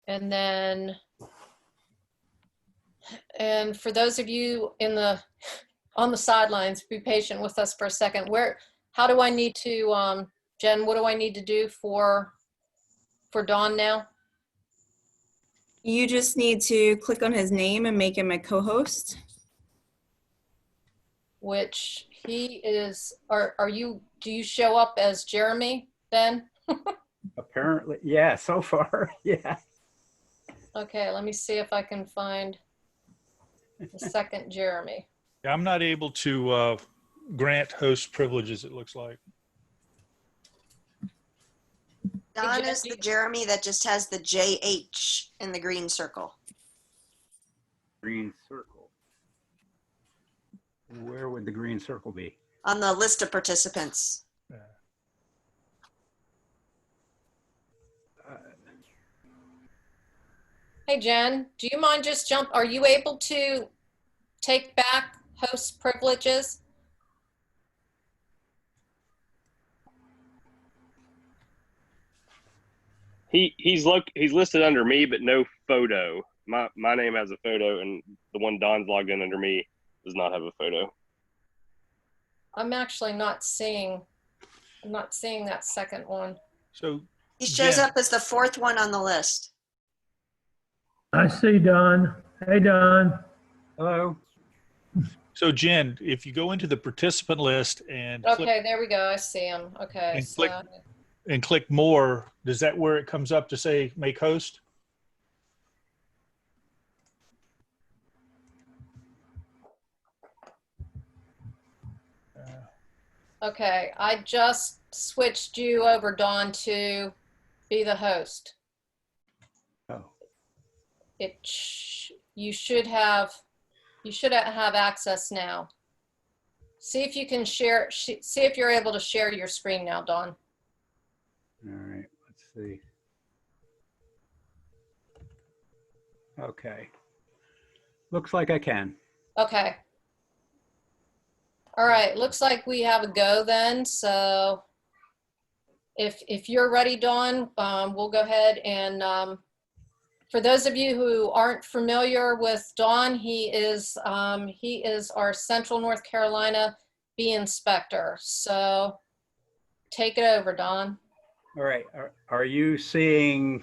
And then, and for those of you on the sidelines, be patient with us for a second. How do I need to, Jen, what do I need to do for Dawn now? You just need to click on his name and make him a co-host. Which he is, do you show up as Jeremy then? Apparently, yeah, so far, yeah. Okay, let me see if I can find the second Jeremy. Yeah, I'm not able to grant host privileges, it looks like. Don is the Jeremy that just has the JH in the green circle. Green circle. Where would the green circle be? On the list of participants. Yeah. Hey, Jen, do you mind just are you able to take back host privileges? He's listed under me, but no photo. My name has a photo, and the one Don's logged in under me does not have a photo. I'm actually not seeing that second one. So He shows Jen, up as the fourth one on the list. I see Don. Hey, Don. Hello. So Jen, if you go into the participant list and Okay, there we go. I see him. Okay. and click more, is that where it comes up to say make host? Okay, I just switched you over, Dawn, to be the host. Oh, You should have access now. See if you can share. See if you're able to share your screen now, Dawn. all right. Let's see. Okay. Looks like I can. Okay. All right. Looks like we have a go then. So if you're ready, Dawn, we'll go ahead and. For those of you who aren't familiar with Don, he is our Central North Carolina bee inspector. So take it over, Don. All right. Are you seeing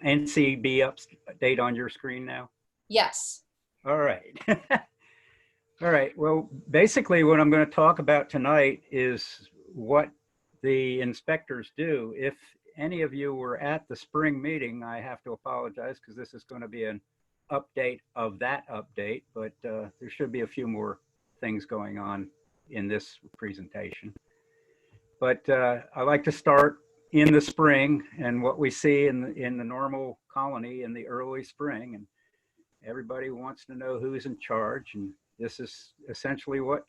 NCB update on your screen now? Yes. All right. All right. Well, basically what I'm going to talk about tonight is what the inspectors do. If any of you were at the spring meeting, I have to apologize because this is going to be an update of that update, but there should be a few more things going on in this presentation. But I like to start in the spring and what we see in the normal colony in the early spring, and everybody wants to know who's in charge, and this is essentially what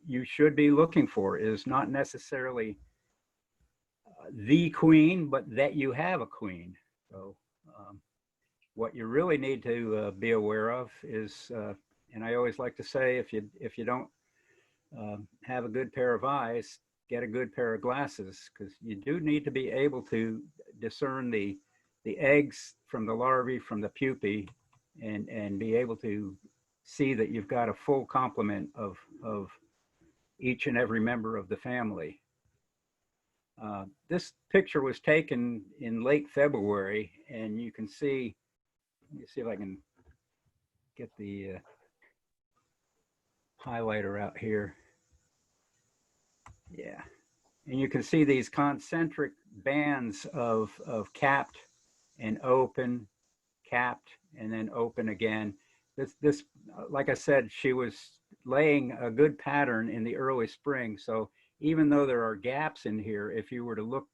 you should be looking for, is not necessarily the queen, but that you have a queen. So what you really need to be aware of is, and I always like to say, if you don't have a good pair of eyes, get a good pair of glasses, because you do need to be able to discern the eggs from the larvae from the pupae, and be able to see that you've got a full complement of each and every member of the family. This picture was taken in late February, and you can see, let me see if I can get the highlighter out here. Yeah, and you can see these concentric bands of capped and open, capped, and then open again. This, like I said, she was laying a good pattern in the early spring. So even though there are gaps in here, if you were to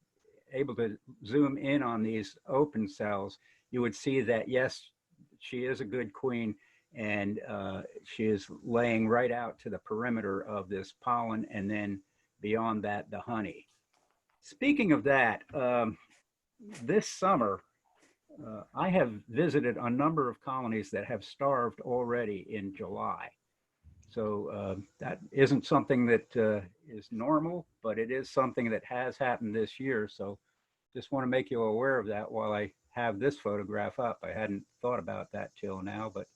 able to zoom in on these open cells, you would see that, yes, she is a good queen, and she is laying right out to the perimeter of this pollen, and then beyond that, the honey. Speaking of that, this summer, I have visited a number of colonies that have starved already in July. So that isn't something that is normal, but it is something that has happened this year. So just want to make you aware of that while I have this photograph up. I hadn't thought about that till now, but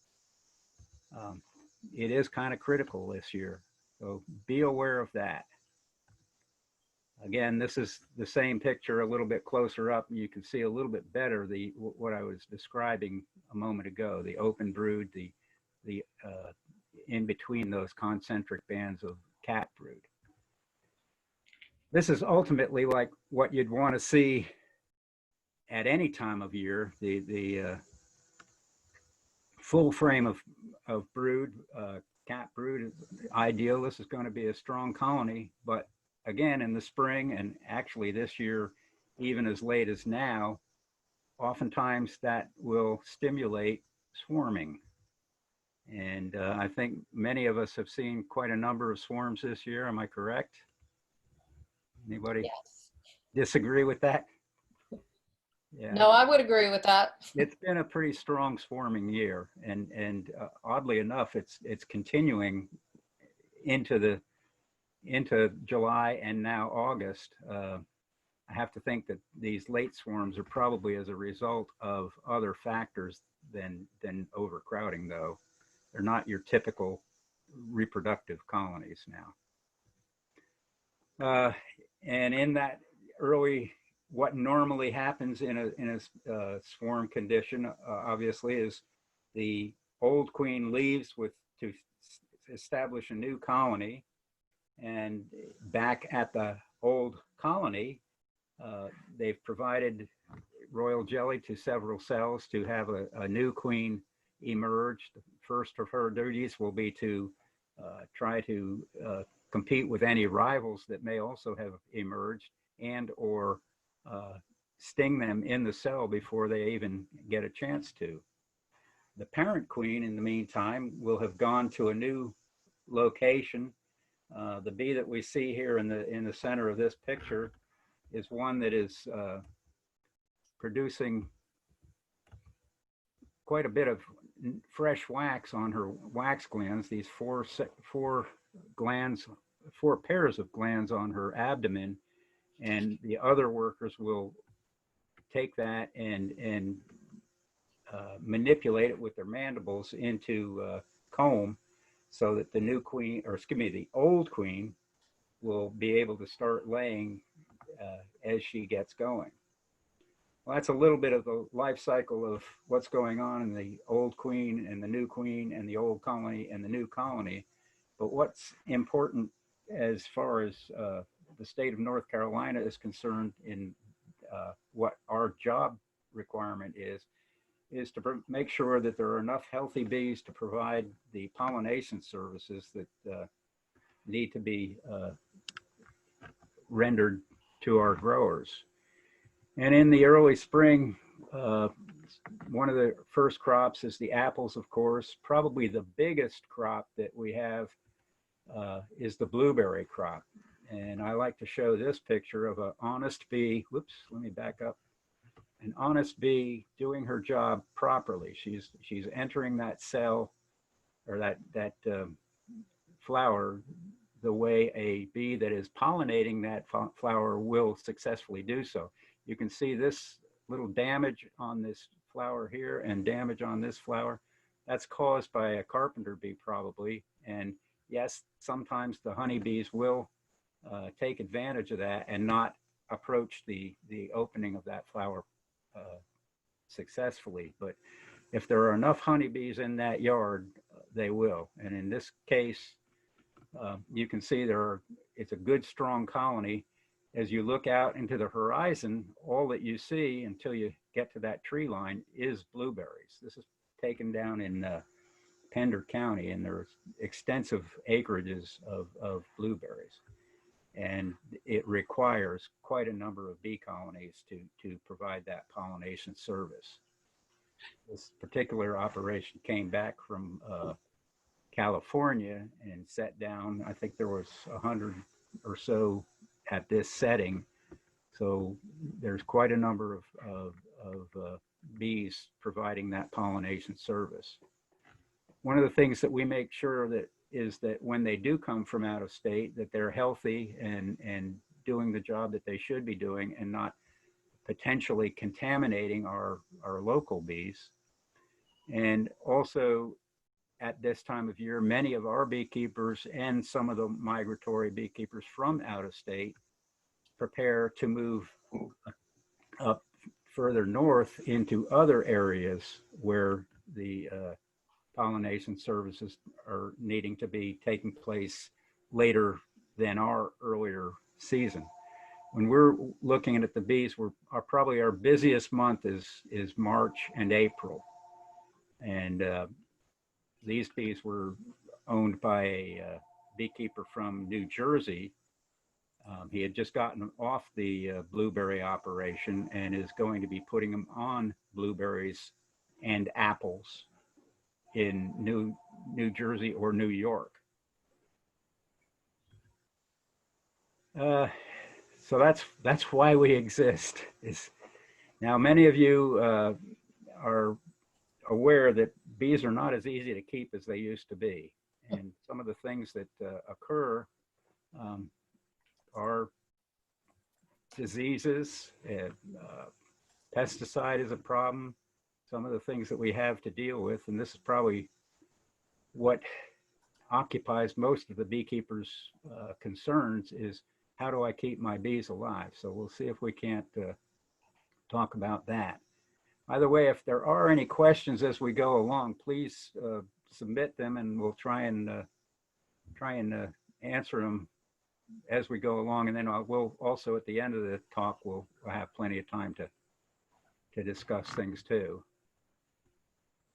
it is kind of critical this year. So be aware of that. Again, this is the same picture a little bit closer up. You can see a little bit better what I was describing a moment ago, the open brood, the in between those concentric bands of cat brood. This is ultimately like what you'd want to see at any time of year, the full frame of brood, cat brood is ideal. This is going to be a strong colony, but again, in the spring, and actually this year, even as late as now, oftentimes that will stimulate swarming. And I think many of us have seen quite a number of swarms this year. Am I correct? Anybody Yes. disagree with that? Yeah. No, I would agree with that. It's been a pretty strong swarming year, and oddly enough, it's continuing into July and now August. I have to think that these late swarms are probably as a result of other factors than overcrowding, though. They're not your typical reproductive colonies now. And in that early, what normally happens in a swarm condition, obviously, is the old queen leaves to establish a new colony, and back at the old colony, they've provided royal jelly to several cells to have a new queen emerge. The first of her duties will be to try to compete with any rivals that may also have emerged, and or sting them in the cell before they even get a chance to. The parent queen, in the meantime, will have gone to a new location. The bee that we see here in the center of this picture is one that is producing quite a bit of fresh wax on her wax glands. These four pairs of glands on her abdomen, and the other workers will take that and manipulate it with their mandibles into comb, so that the new queen, or excuse me, the old queen, will be able to start laying as she gets going. Well, that's a little bit of the life cycle of what's going on in the old queen and the new queen and the old colony and the new colony. But what's important as far as the state of North Carolina is concerned, in what our job requirement is to make sure that there are enough healthy bees to provide the pollination services that need to be rendered to our growers. And in the early spring, one of the first crops is the apples, of course. Probably the biggest crop that we have is the blueberry crop. And I like to show this picture of an honest bee. Whoops, let me back up. An honest bee doing her job properly. She's entering that cell, or that flower, the way a bee that is pollinating that flower will successfully do so. You can see this little damage on this flower here and damage on this flower. That's caused by a carpenter bee probably. And yes, sometimes the honeybees will take advantage of that and not approach the opening of that flower successfully. But if there are enough honeybees in that yard, they will. And in this case, you can see it's a good strong colony. As you look out into the horizon, all that you see until you get to that tree line is blueberries. This is taken down in Pender County, and there's extensive acreages of blueberries. And it requires quite a number of bee colonies to provide that pollination service. This particular operation came back from California and set down, I think there was 100 or so at this setting. So there's quite a number of bees providing that pollination service. One of the things that we make sure is that when they do come from out of state, that they're healthy and doing the job that they should be doing, and not potentially contaminating our our local bees. And also at this time of year, many of our beekeepers and some of the migratory beekeepers from out of state prepare to move up further north into other areas where the pollination services are needing to be taking place later than our earlier season. When we're looking at the bees, probably our busiest month is March and April. And these bees were owned by a beekeeper from New Jersey. He had just gotten off the blueberry operation and is going to be putting them on blueberries and apples in New Jersey or New York. So that's why we exist. Now many of you are aware that bees are not as easy to keep as they used to be, and some of the things that occur are diseases. Pesticide is a problem. Some of the things that we have to deal with, and this is probably what occupies most of the beekeepers' concerns, is how do I keep my bees alive? So we'll see if we can't talk about that. Either way, if there are any questions as we go along, please submit them, and we'll try and answer them as we go along. And then we'll also, at the end of the talk, we'll have plenty of time to discuss things too.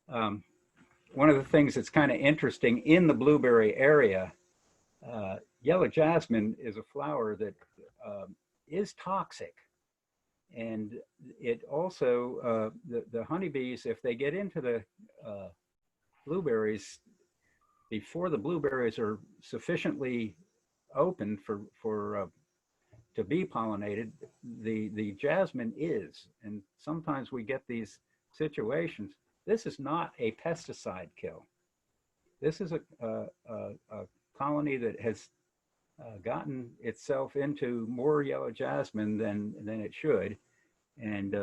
One of the things that's kind of interesting in the blueberry area, yellow jasmine is a flower that is toxic. And it also, the honeybees, if they get into the blueberries before the blueberries are sufficiently open to be pollinated, the jasmine is. And sometimes we get these situations. This is not a pesticide kill. This is a colony that has gotten itself into more yellow jasmine than it should, and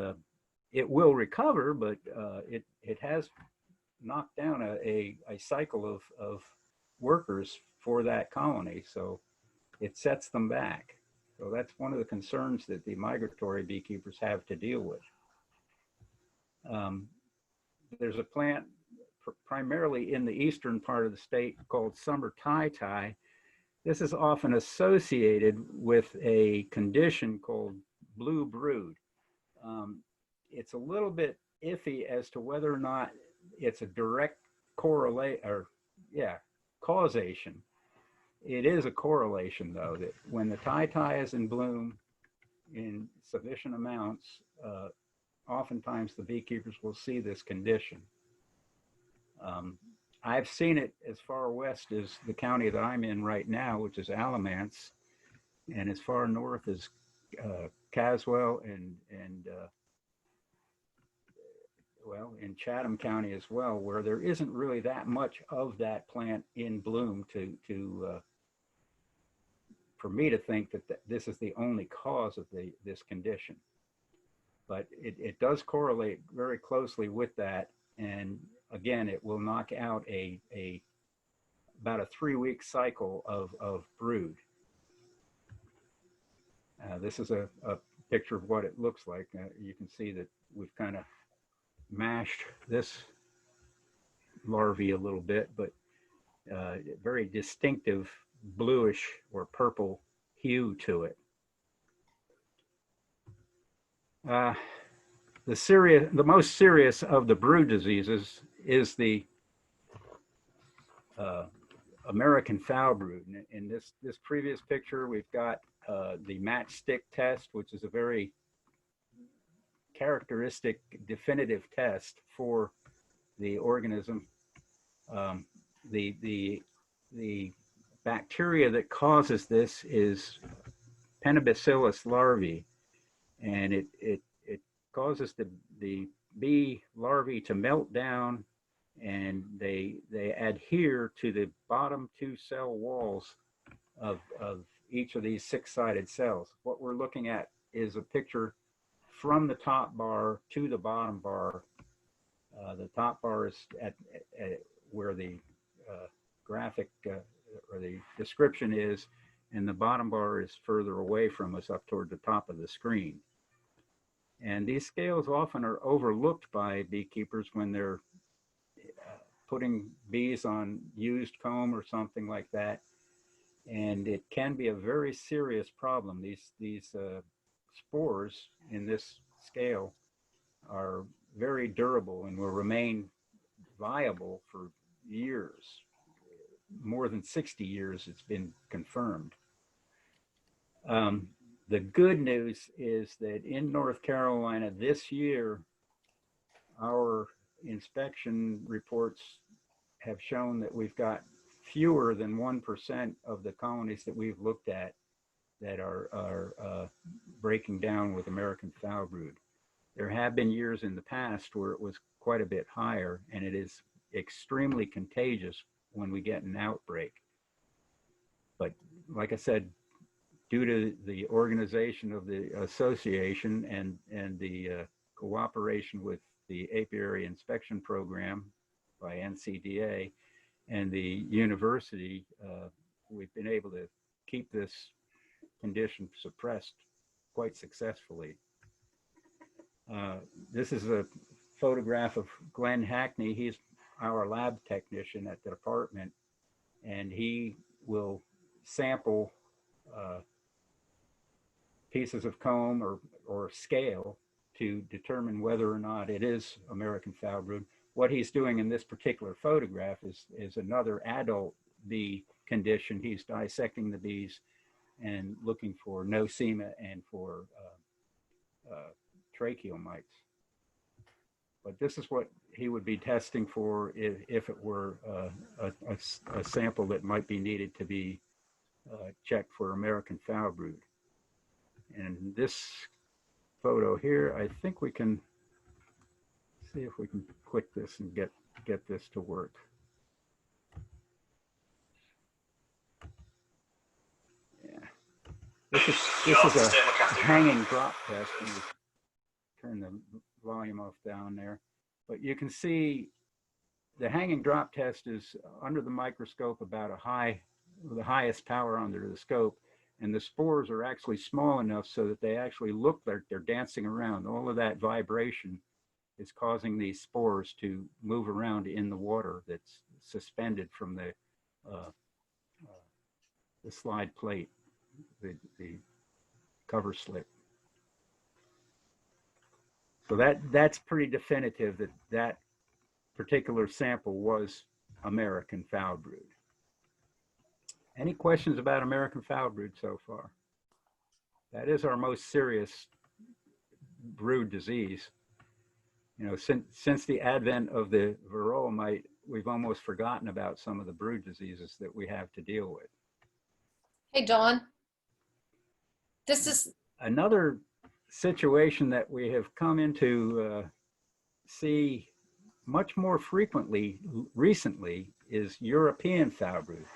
it will recover, but it has knocked down a cycle of workers for that colony, so it sets them back. So that's one of the concerns that the migratory beekeepers have to deal with. There's a plant primarily in the eastern part of the state called summer tie-tie. This is often associated with a condition called blue brood. It's a little bit iffy as to whether or not it's a direct causation. It is a correlation, though, that when the tie-tie is in bloom in sufficient amounts, oftentimes the beekeepers will see this condition. I've seen it as far west as the county that I'm in right now, which is Alamance, and as far north as Caswell and well, in Chatham County as well, where there isn't really that much of that plant in bloom for me to think that this is the only cause of this condition. But it does correlate very closely with that, and again, it will knock out about a 3-week cycle of brood. This is a picture of what it looks like. You can see that we've kind of mashed this larvae a little bit, but very distinctive bluish or purple hue to it. The most serious of the brood diseases is the American foul brood. In this previous picture, we've got the matchstick test, which is a very characteristic, definitive test for the organism. The bacteria that causes this is Pentabacillus larvae, and it causes the bee larvae to melt down, and they adhere to the bottom 2 cell walls of each of these 6-sided cells. What we're looking at is a picture from the top bar to the bottom bar. The top bar is at where the graphic or the description is, and the bottom bar is further away from us up toward the top of the screen. And these scales often are overlooked by beekeepers when they're putting bees on used comb or something like that. And it can be a very serious problem. These spores in this scale are very durable and will remain viable for years. More than 60 years, it's been confirmed. The good news is that in North Carolina this year, our inspection reports have shown that we've got fewer than 1% of the colonies that we've looked at that are breaking down with American foulbrood. There have been years in the past where it was quite a bit higher, and it is extremely contagious when we get an outbreak. But like I said, due to the organization of the association and the cooperation with the apiary inspection program by NCDA and the university, we've been able to keep this condition suppressed quite successfully. This is a photograph of Glenn Hackney. He's our lab technician at the department, and he will sample pieces of comb or scale to determine whether or not it is American foulbrood. What he's doing in this particular photograph is another adult bee condition. He's dissecting the bees and looking for nosema and for tracheal mites. But this is what he would be testing for if it were a sample that might be needed to be checked for American foulbrood. And this photo here, I think we can see if we can click this and get this to work. Yeah, this is a hanging drop test. And we turn the volume off down there, but you can see the hanging drop test is under the microscope about the highest power under the scope. And the spores are actually small enough so that they actually look like they're dancing around. All of that vibration is causing these spores to move around in the water that's suspended from the slide plate, the cover slip. So that's pretty definitive that that particular sample was American foulbrood. Any questions about American foulbrood so far? That is our most serious brood disease. You know, since the advent of the varroa mite, we've almost forgotten about some of the brood diseases that we have to deal with. Hey, Dawn. This is another situation that we have come into see much more frequently recently is European foulbrood.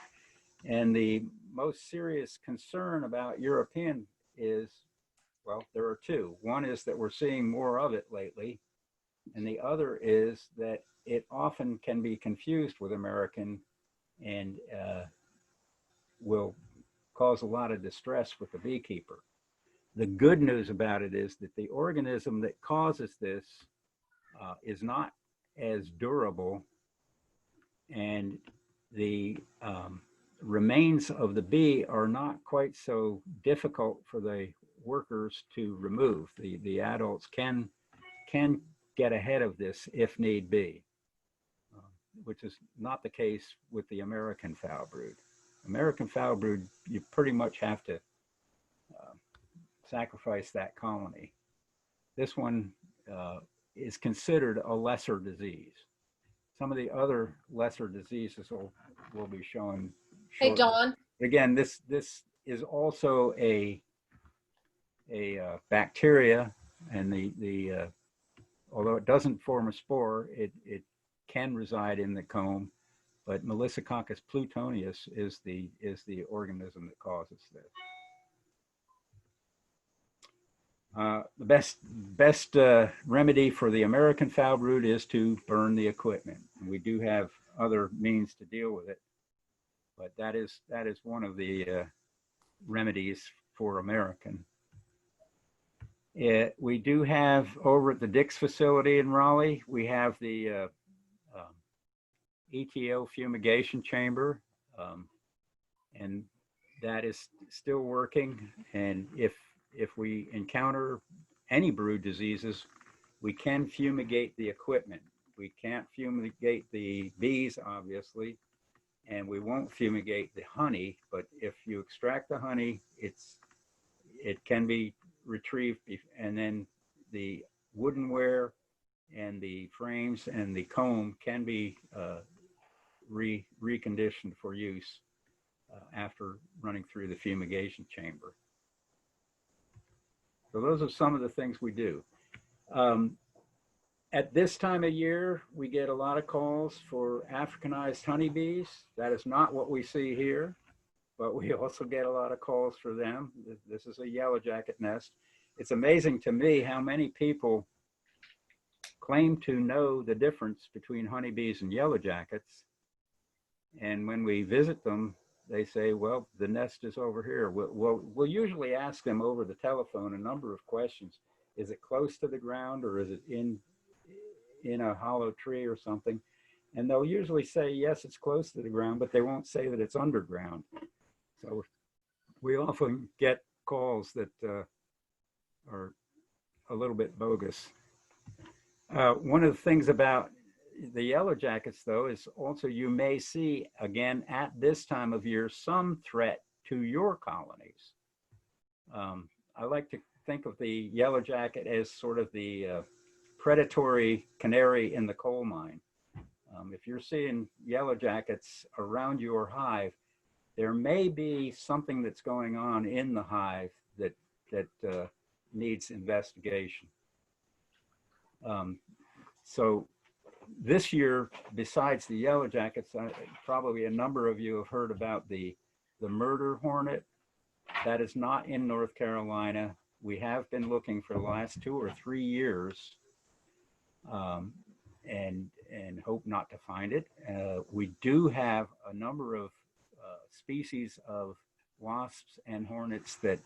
And the most serious concern about European is, well, there are two. One is that we're seeing more of it lately. And the other is that it often can be confused with American and will cause a lot of distress with the beekeeper. The good news about it is that the organism that causes this is not as durable, and the remains of the bee are not quite so difficult for the workers to remove. The adults can get ahead of this if need be, which is not the case with the American foulbrood. American foulbrood, you pretty much have to sacrifice that colony. This one is considered a lesser disease. Some of the other lesser diseases will be shown shortly. Hey, Dawn. Again, this is also a bacteria, and the although it doesn't form a spore, it can reside in the comb. But Melissococcus plutoneus is the organism that causes this. The best remedy for the American foul brood is to burn the equipment. We do have other means to deal with it, but that is one of the remedies for American. We do have over at the Dix facility in Raleigh, we have the ETO fumigation chamber, and that is still working. And if we encounter any brood diseases, we can fumigate the equipment. We can't fumigate the bees, obviously, and we won't fumigate the honey. But if you extract the honey, it can be retrieved, and then the woodenware and the frames and the comb can be reconditioned for use after running through the fumigation chamber. So those are some of the things we do. At this time of year, we get a lot of calls for Africanized honeybees. That is not what we see here, but we also get a lot of calls for them. This is a yellow jacket nest. It's amazing to me how many people claim to know the difference between honeybees and yellow jackets. And when we visit them, they say, well, the nest is over here. We'll usually ask them over the telephone a number of questions. Is it close to the ground, or is it in a hollow tree or something? And they'll usually say, yes, it's close to the ground, but they won't say that it's underground. So we often get calls that are a little bit bogus. One of the things about the yellow jackets, though, is also you may see, again, at this time of year, some threat to your colonies. I like to think of the yellow jacket as sort of the predatory canary in the coal mine. If you're seeing yellow jackets around your hive, there may be something that's going on in the hive that needs investigation. So this year, besides the yellow jackets, probably a number of you have heard about the murder hornet. That is not in North Carolina. We have been looking for the last 2 or 3 years and hope not to find it. We do have a number of species of wasps and hornets that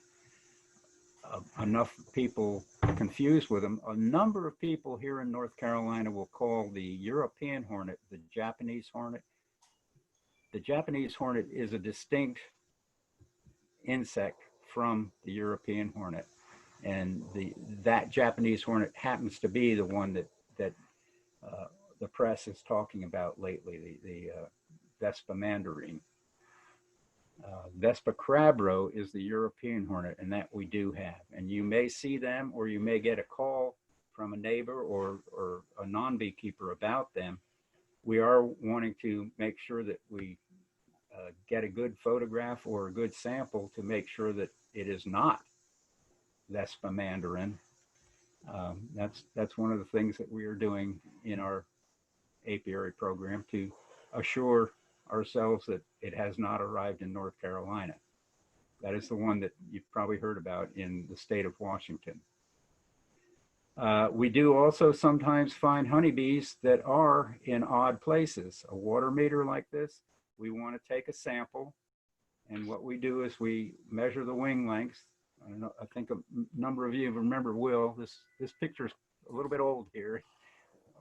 enough people confused with them. A number of people here in North Carolina will call the European hornet the Japanese hornet. The Japanese hornet is a distinct insect from the European hornet, and that Japanese hornet happens to be the one that the press is talking about lately, the Vespa mandarine. Vespa crabrow is the European hornet, and that we do have. And you may see them, or you may get a call from a neighbor or a non-beekeeper about them. We are wanting to make sure that we get a good photograph or a good sample to make sure that it is not Vespa mandarin. That's one of the things that we are doing in our apiary program to assure ourselves that it has not arrived in North Carolina. That is the one that you've probably heard about in the state of Washington. We do also sometimes find honeybees that are in odd places. A water meter like this, we want to take a sample, and what we do is we measure the wing length. I think a number of you remember Will. This picture's a little bit old here.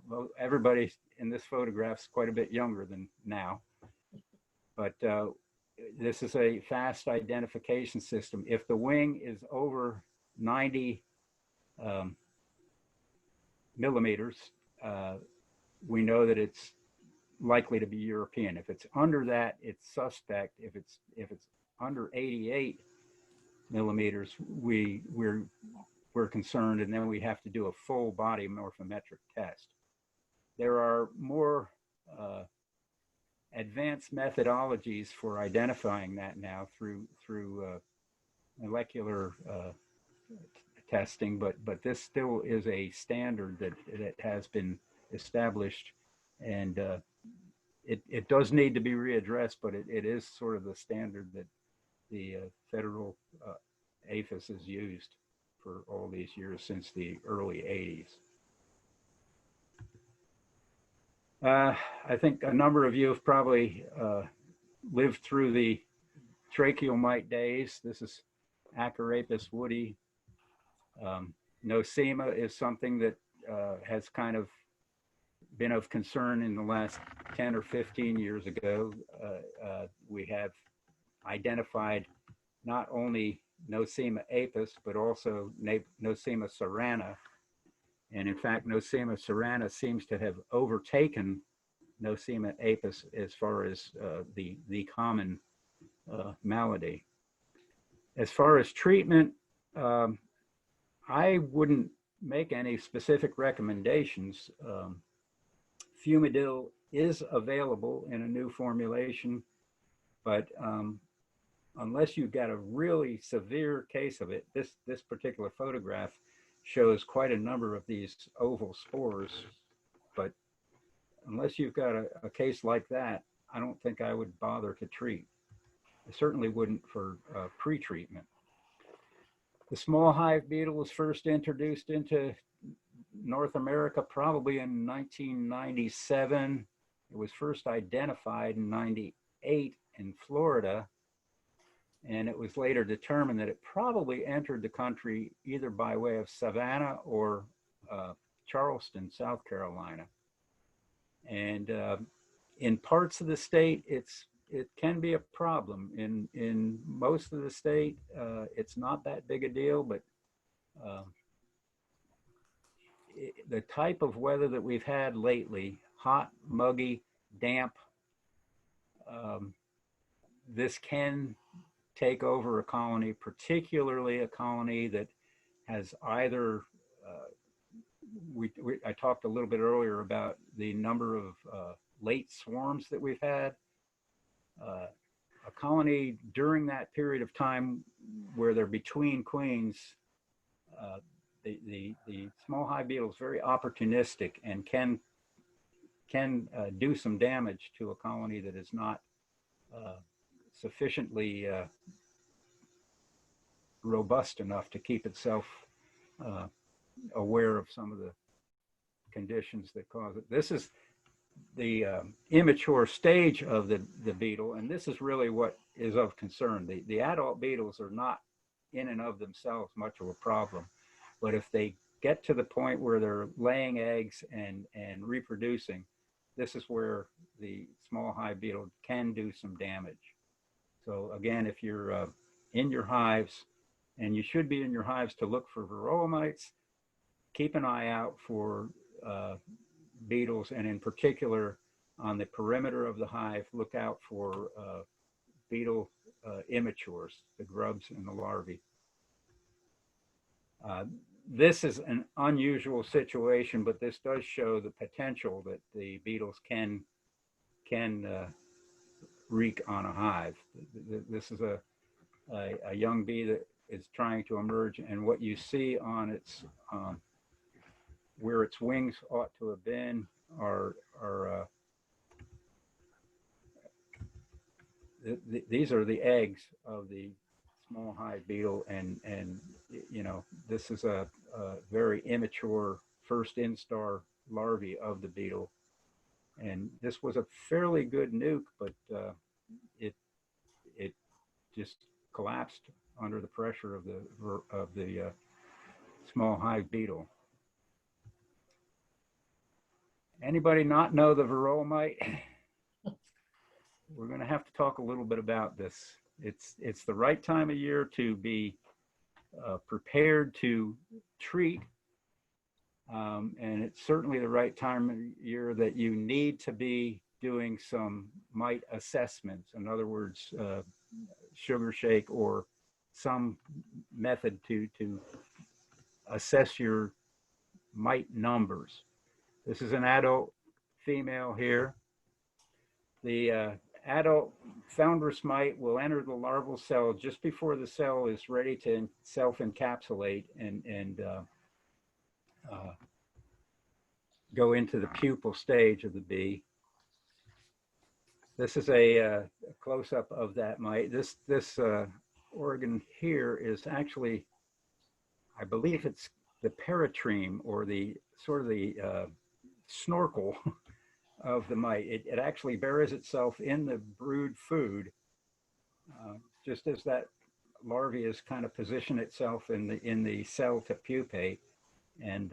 Well, everybody in this photograph is quite a bit younger than now. But this is a fast identification system. If the wing is over 90 millimeters, we know that it's likely to be European. If it's under that, it's suspect. If it's under 88 millimeters, we're concerned, and then we have to do a full body morphometric test. There are more advanced methodologies for identifying that now through molecular testing, but this still is a standard that has been established, and it does need to be readdressed, but it is sort of the standard that the federal APHIS has used. for all these years since the early 80s. I think a number of you have probably lived through the tracheal mite days. This is Acarapis woody. Nosema is something that has kind of been of concern in the last 10 or 15 years ago. We have identified not only Nosema apis, but also Nosema cerana. And in fact, Nosema cerana seems to have overtaken Nosema apis as far as the common malady. As far as treatment, I wouldn't make any specific recommendations. Fumidil is available in a new formulation, but unless you've got a really severe case of it, this particular photograph shows quite a number of these oval spores, but unless you've got a case like that, I don't think I would bother to treat. I certainly wouldn't for pre-treatment. The small hive beetle was first introduced into North America probably in 1997. It was first identified in 98 in Florida, and it was later determined that it probably entered the country either by way of Savannah or Charleston, South Carolina. And in parts of the state, it can be a problem. In most of the state, it's not that big a deal, but the type of weather that we've had lately, hot, muggy, damp, this can take over a colony, particularly a colony that has either, I talked a little bit earlier about the number of late swarms that we've had. A colony during that period of time where they're between queens, the small hive beetle is very opportunistic and can do some damage to a colony that is not sufficiently robust enough to keep itself aware of some of the conditions that cause it. This is the immature stage of the beetle, and this is really what is of concern. The adult beetles are not in and of themselves much of a problem, but if they get to the point where they're laying eggs and reproducing, this is where the small hive beetle can do some damage. So again, if you're in your hives, and you should be in your hives to look for varroa mites, keep an eye out for beetles, and in particular on the perimeter of the hive, look out for beetle immatures, the grubs and the larvae. This is an unusual situation, but this does show the potential that the beetles can wreak on a hive. This is a young bee that is trying to emerge, and what you see on its where its wings ought to have been are these are the eggs of the small hive beetle, and you know, this is a very immature first instar larvae of the beetle, and this was a fairly good nuke, but it just collapsed under the pressure of the small hive beetle. Anybody not know the varroa mite? We're going to have to talk a little bit about this. It's the right time of year to be prepared to treat, and it's certainly the right time of year that you need to be doing some mite assessments. In other words, sugar shake or some method to assess your mite numbers. This is an adult female here. The adult foundress mite will enter the larval cell just before the cell is ready to self-encapsulate and go into the pupal stage of the bee. This is a close-up of that mite. This organ here is actually, I believe it's the peritreme, or the sort of the snorkel of the mite. It actually buries itself in the brood food, just as that larvae is kind of positioned itself in the cell to pupate. And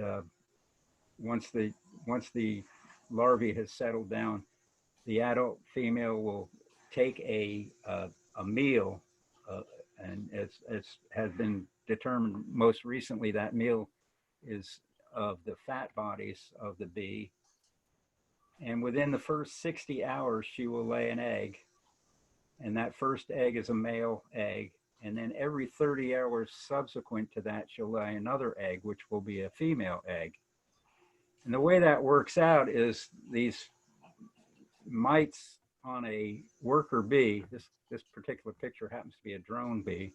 once the larvae has settled down, the adult female will take a meal, and as has been determined most recently, that meal is of the fat bodies of the bee. And within the first 60 hours, she will lay an egg. And that first egg is a male egg. And then every 30 hours subsequent to that, she'll lay another egg, which will be a female egg. And the way that works out is these mites on a worker bee, this particular picture happens to be a drone bee,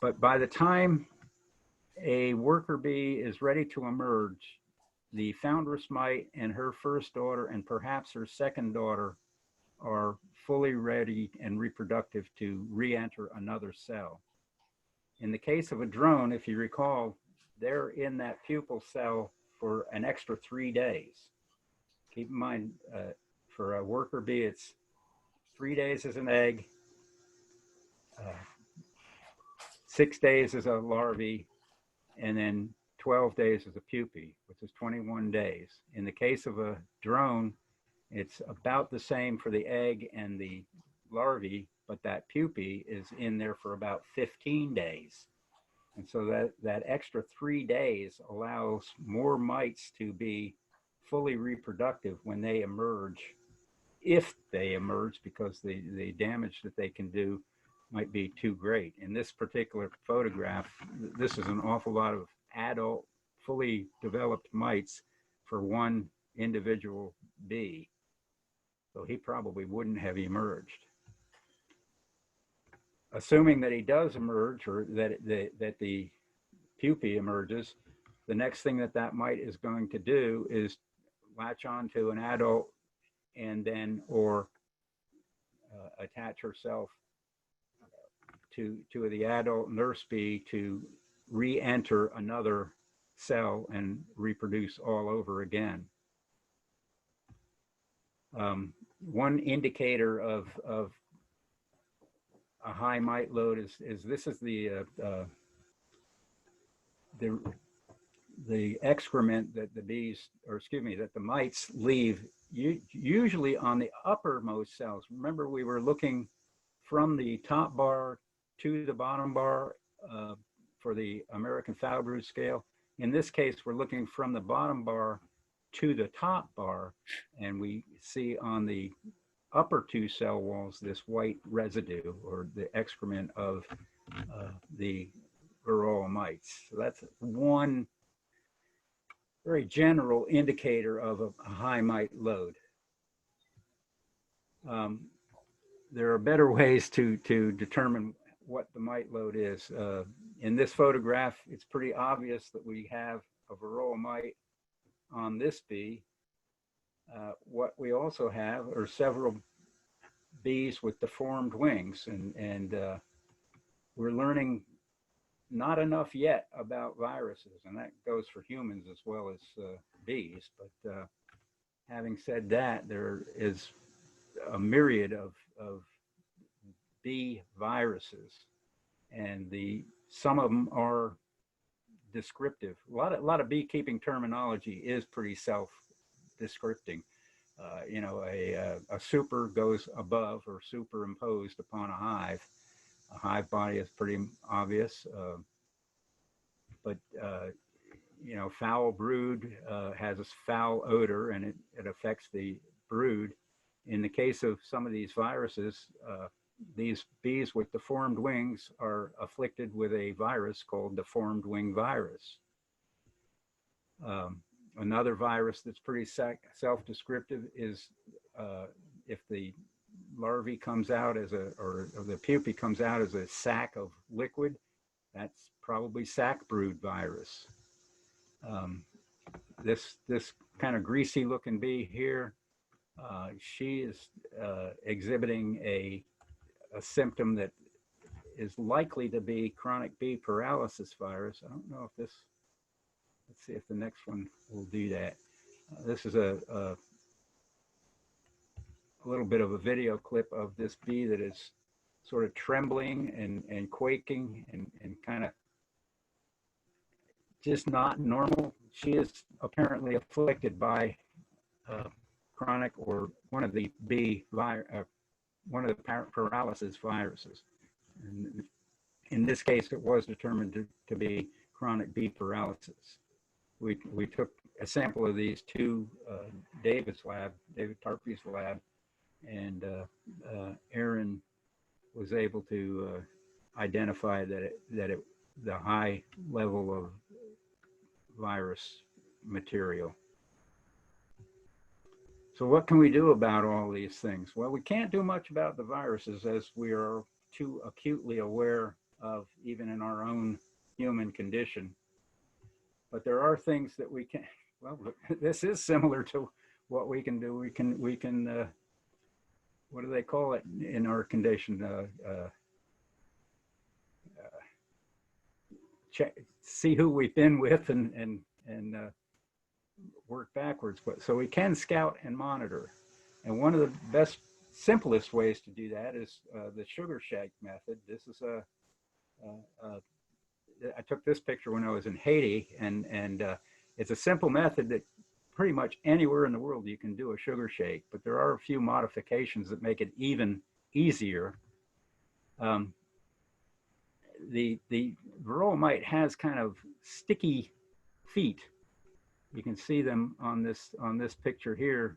but by the time a worker bee is ready to emerge, the foundress mite and her first daughter and perhaps her second daughter are fully ready and reproductive to re-enter another cell. In the case of a drone, if you recall, they're in that pupal cell for an extra 3 days. Keep in mind, for a worker bee, it's 3 days as an egg, 6 days as a larvae, and then 12 days as a pupae, which is 21 days. In the case of a drone, it's about the same for the egg and the larvae, but that pupae is in there for about 15 days. And so that extra 3 days allows more mites to be fully reproductive when they emerge, if they emerge, because the damage that they can do might be too great. In this particular photograph, this is an awful lot of adult, fully developed mites for one individual bee. So he probably wouldn't have emerged. Assuming that he does emerge, or that the pupae emerges, the next thing that mite is going to do is latch on to an adult, and then attach herself to the adult nurse bee to re-enter another cell and reproduce all over again. One indicator of a high mite load is this is the excrement that the bees, or excuse me, that the mites leave, usually on the uppermost cells. Remember, we were looking from the top bar to the bottom bar for the American foul brood scale. In this case, we're looking from the bottom bar to the top bar, and we see on the upper two cell walls this white residue, or the excrement of the varroa mites. So that's one very general indicator of a high mite load. There are better ways to determine what the mite load is. In this photograph, it's pretty obvious that we have a varroa mite on this bee. What we also have are several bees with deformed wings, and we're learning not enough yet about viruses, and that goes for humans as well as bees. But having said that, there is a myriad of bee viruses, and some of them are descriptive. A lot of beekeeping terminology is pretty self-descripting. You know, a super goes above or superimposed upon a hive. A hive body is pretty obvious, but you know, foul brood has a foul odor, and it affects the brood. In the case of some of these viruses, these bees with deformed wings are afflicted with a virus called deformed wing virus. Another virus that's pretty self-descriptive is if the larvae comes out or the pupae comes out as a sac of liquid, that's probably sac brood virus. This kind of greasy looking bee here, she is exhibiting a symptom that is likely to be chronic bee paralysis virus. I don't know if this, let's see if the next one will do that. This is a little bit of a video clip of this bee that is sort of trembling and quaking and kind of just not normal. She is apparently afflicted by chronic or one of the one of the paralysis viruses. And in this case, it was determined to be chronic bee paralysis. We took a sample of these to David Tarpey's lab, and Aaron was able to identify that the high level of virus material. So what can we do about all these things? Well, we can't do much about the viruses, as we are too acutely aware of, even in our own human condition. But there are things that we can, well, this is similar to what we can do. We can what do they call it in our condition? Check, see who we've been with and work backwards. But so we can scout and monitor. And one of the best, simplest ways to do that is the sugar shake method. This is I took this picture when I was in Haiti, and it's a simple method that pretty much anywhere in the world you can do a sugar shake, but there are a few modifications that make it even easier. The varroa mite has kind of sticky feet. You can see them on this picture here.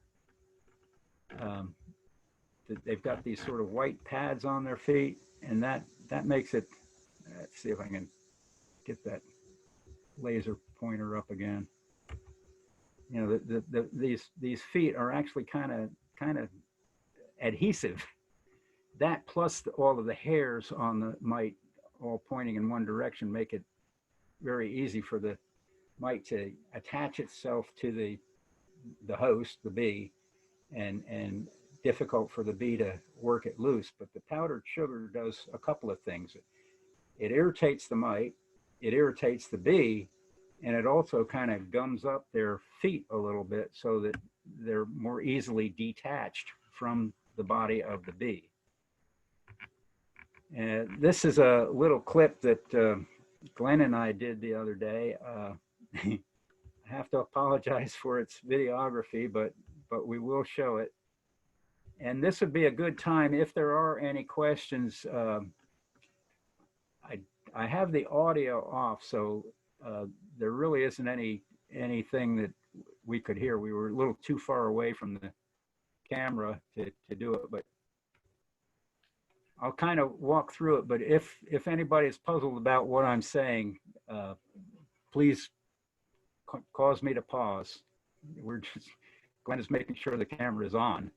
They've got these sort of white pads on their feet, and that makes it. Let's see if I can get that laser pointer up again. You know, these feet are actually kind of adhesive. That plus all of the hairs on the mite all pointing in one direction make it very easy for the mite to attach itself to the host, the bee, and difficult for the bee to work it loose. But the powdered sugar does a couple of things. It irritates the mite, it irritates the bee, and it also kind of gums up their feet a little bit so that they're more easily detached from the body of the bee. And this is a little clip that Glenn and I did the other day. I have to apologize for its videography, but we will show it. And this would be a good time if there are any questions. I have the audio off, so there really isn't anything that we could hear. We were a little too far away from the camera to do it, but I'll kind of walk through it. But if anybody is puzzled about what I'm saying, please cause me to pause. Glenn is making sure the camera is on.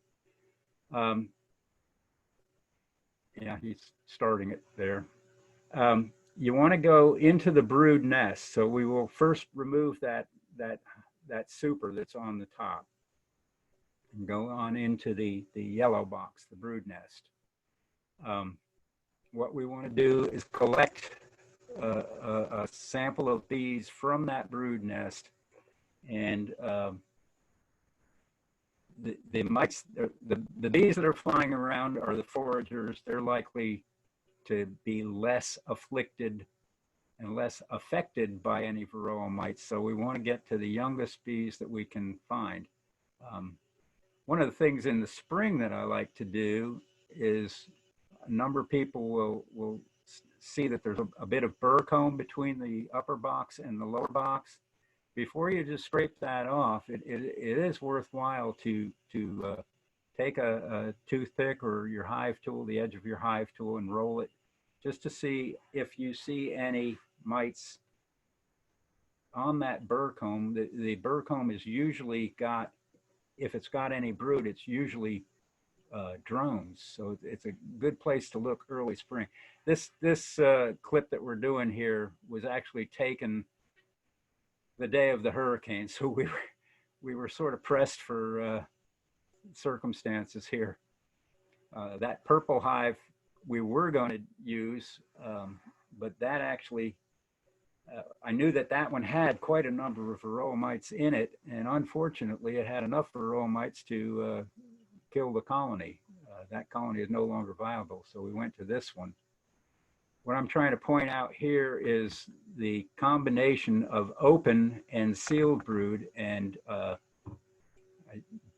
Yeah, he's starting it there. You want to go into the brood nest. So we will first remove that super that's on the top and go on into the yellow box, the brood nest. What we want to do is collect a sample of bees from that brood nest, and the mites, the bees that are flying around are the foragers. They're likely to be less afflicted and less affected by any varroa mites. So we want to get to the youngest bees that we can find. One of the things in the spring that I like to do is a number of people will see that there's a bit of burr comb between the upper box and the lower box. Before you just scrape that off, it is worthwhile to take a toothpick or your hive tool, the edge of your hive tool, and roll it just to see if you see any mites on that burr comb. The burr comb is usually got, if it's got any brood, it's usually drones. So it's a good place to look early spring. This clip that we're doing here was actually taken the day of the hurricane. So we were sort of pressed for circumstances here. That purple hive we were going to use, but that actually, I knew that that one had quite a number of varroa mites in it, and unfortunately it had enough varroa mites to kill the colony. That colony is no longer viable, so we went to this one. What I'm trying to point out here is the combination of open and sealed brood, and I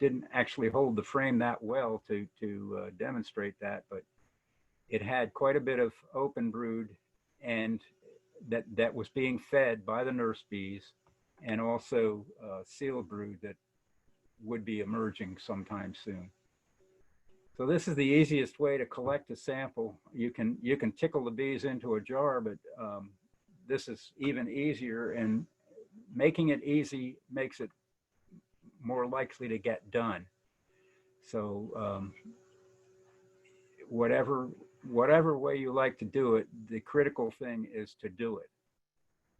didn't actually hold the frame that well to demonstrate that, but it had quite a bit of open brood, and that was being fed by the nurse bees, and also sealed brood that would be emerging sometime soon. So this is the easiest way to collect a sample. You can tickle the bees into a jar, but this is even easier, and making it easy makes it more likely to get done. So whatever way you like to do it, the critical thing is to do it.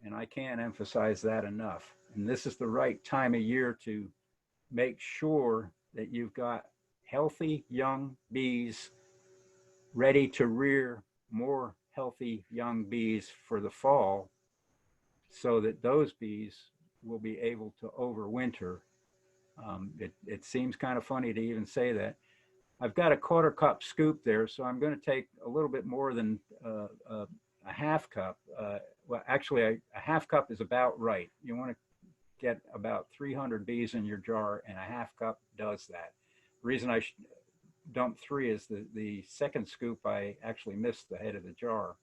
And I can't emphasize that enough. And this is the right time of year to make sure that you've got healthy young bees ready to rear more healthy young bees for the fall, so that those bees will be able to overwinter. It seems kind of funny to even say that. I've got a 1/4 cup scoop there, so I'm going to take a little bit more than a 1/2 cup. Well, actually, a 1/2 cup is about right. You want to get about 300 bees in your jar, and a 1/2 cup does that. The reason I dumped 3 is the second scoop, I actually missed the head of the jar.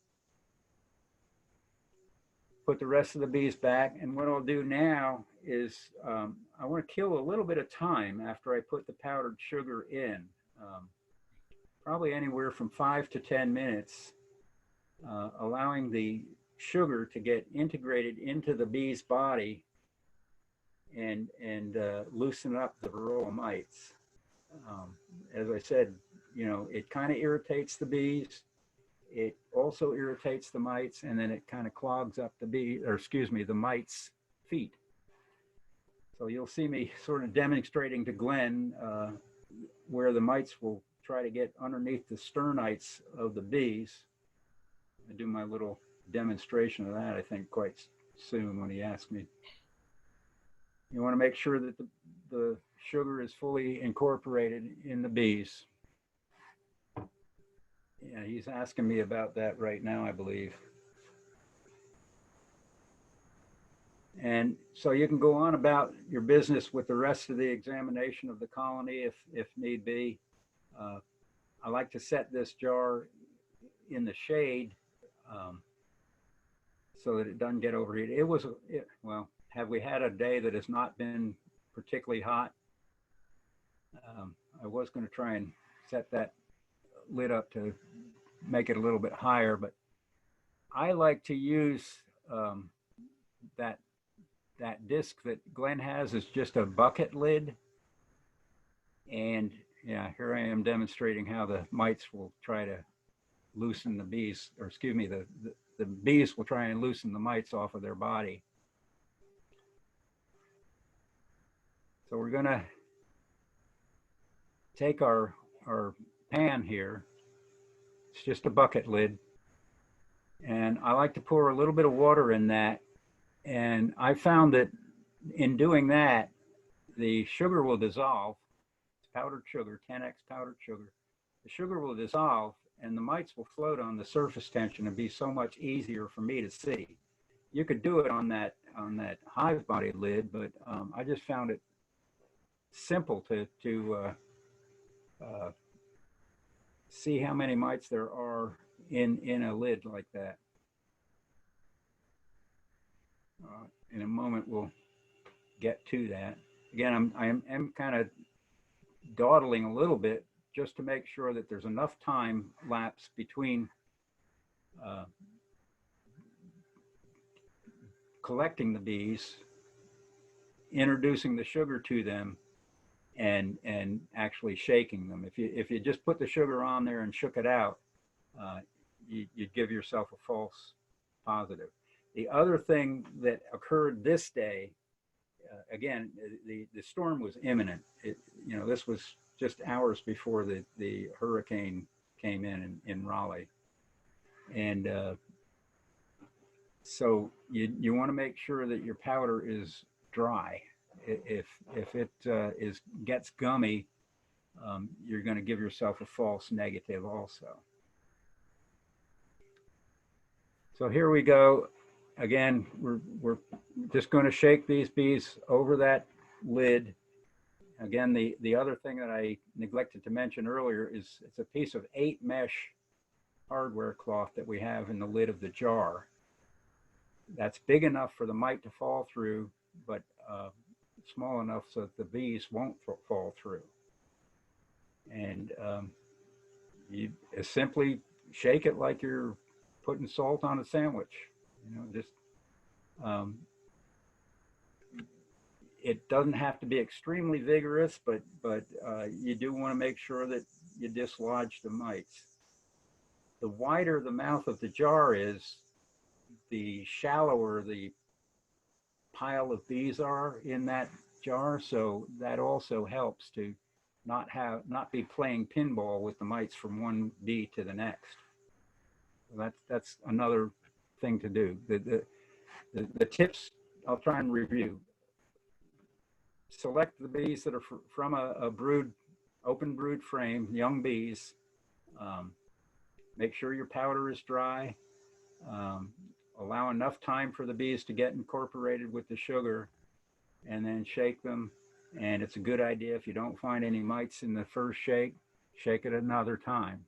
Put the rest of the bees back, and what I'll do now is I want to kill a little bit of time after I put the powdered sugar in, probably anywhere from 5 to 10 minutes, allowing the sugar to get integrated into the bee's body and loosen up the varroa mites. As I said, you know, it kind of irritates the bees. It also irritates the mites, and then it kind of clogs up the mites' feet. So you'll see me sort of demonstrating to Glenn where the mites will try to get underneath the sternites of the bees. I do my little demonstration of that, I think, quite soon when he asks me. You want to make sure that the sugar is fully incorporated in the bees. Yeah, he's asking me about that right now, I believe. And so you can go on about your business with the rest of the examination of the colony if need be. I like to set this jar in the shade so that it doesn't get overheated. Well, have we had a day that has not been particularly hot? I was going to try and set that lid up to make it a little bit higher, but I like to use that disc that Glenn has is just a bucket lid. And yeah, here I am demonstrating how the mites will try to loosen the bees, or excuse me, the bees will try and loosen the mites off of their body. So we're gonna take our pan here. It's just a bucket lid. And I like to pour a little bit of water in that. And I found that in doing that, the sugar will dissolve. It's powdered sugar, 10x powdered sugar. The sugar will dissolve, and the mites will float on the surface tension and be so much easier for me to see. You could do it on that hive body lid, but I just found it simple to see how many mites there are in a lid like that. In a moment, we'll get to that. Again, I am kind of dawdling a little bit just to make sure that there's enough time lapse between collecting the bees, introducing the sugar to them, and actually shaking them. If you just put the sugar on there and shook it out, you'd give yourself a false positive. The other thing that occurred this day, again, the storm was imminent. This was just hours before the hurricane came in Raleigh. And so you want to make sure that your powder is dry. If it gets gummy, you're going to give yourself a false negative also. So here we go. Again, we're just going to shake these bees over that lid. Again, the other thing that I neglected to mention earlier is it's a piece of 8 mesh hardware cloth that we have in the lid of the jar. That's big enough for the mite to fall through, but small enough so that the bees won't fall through. And you simply shake it like you're putting salt on a sandwich. You know, just it doesn't have to be extremely vigorous, but you do want to make sure that you dislodge the mites. The wider the mouth of the jar is, the shallower the pile of bees are in that jar. So that also helps to not be playing pinball with the mites from one bee to the next. That's another thing to do. The tips I'll try and review. Select the bees that are from a open brood frame, young bees. Make sure your powder is dry. Allow enough time for the bees to get incorporated with the sugar, and then shake them. And it's a good idea, if you don't find any mites in the first shake, shake it another time.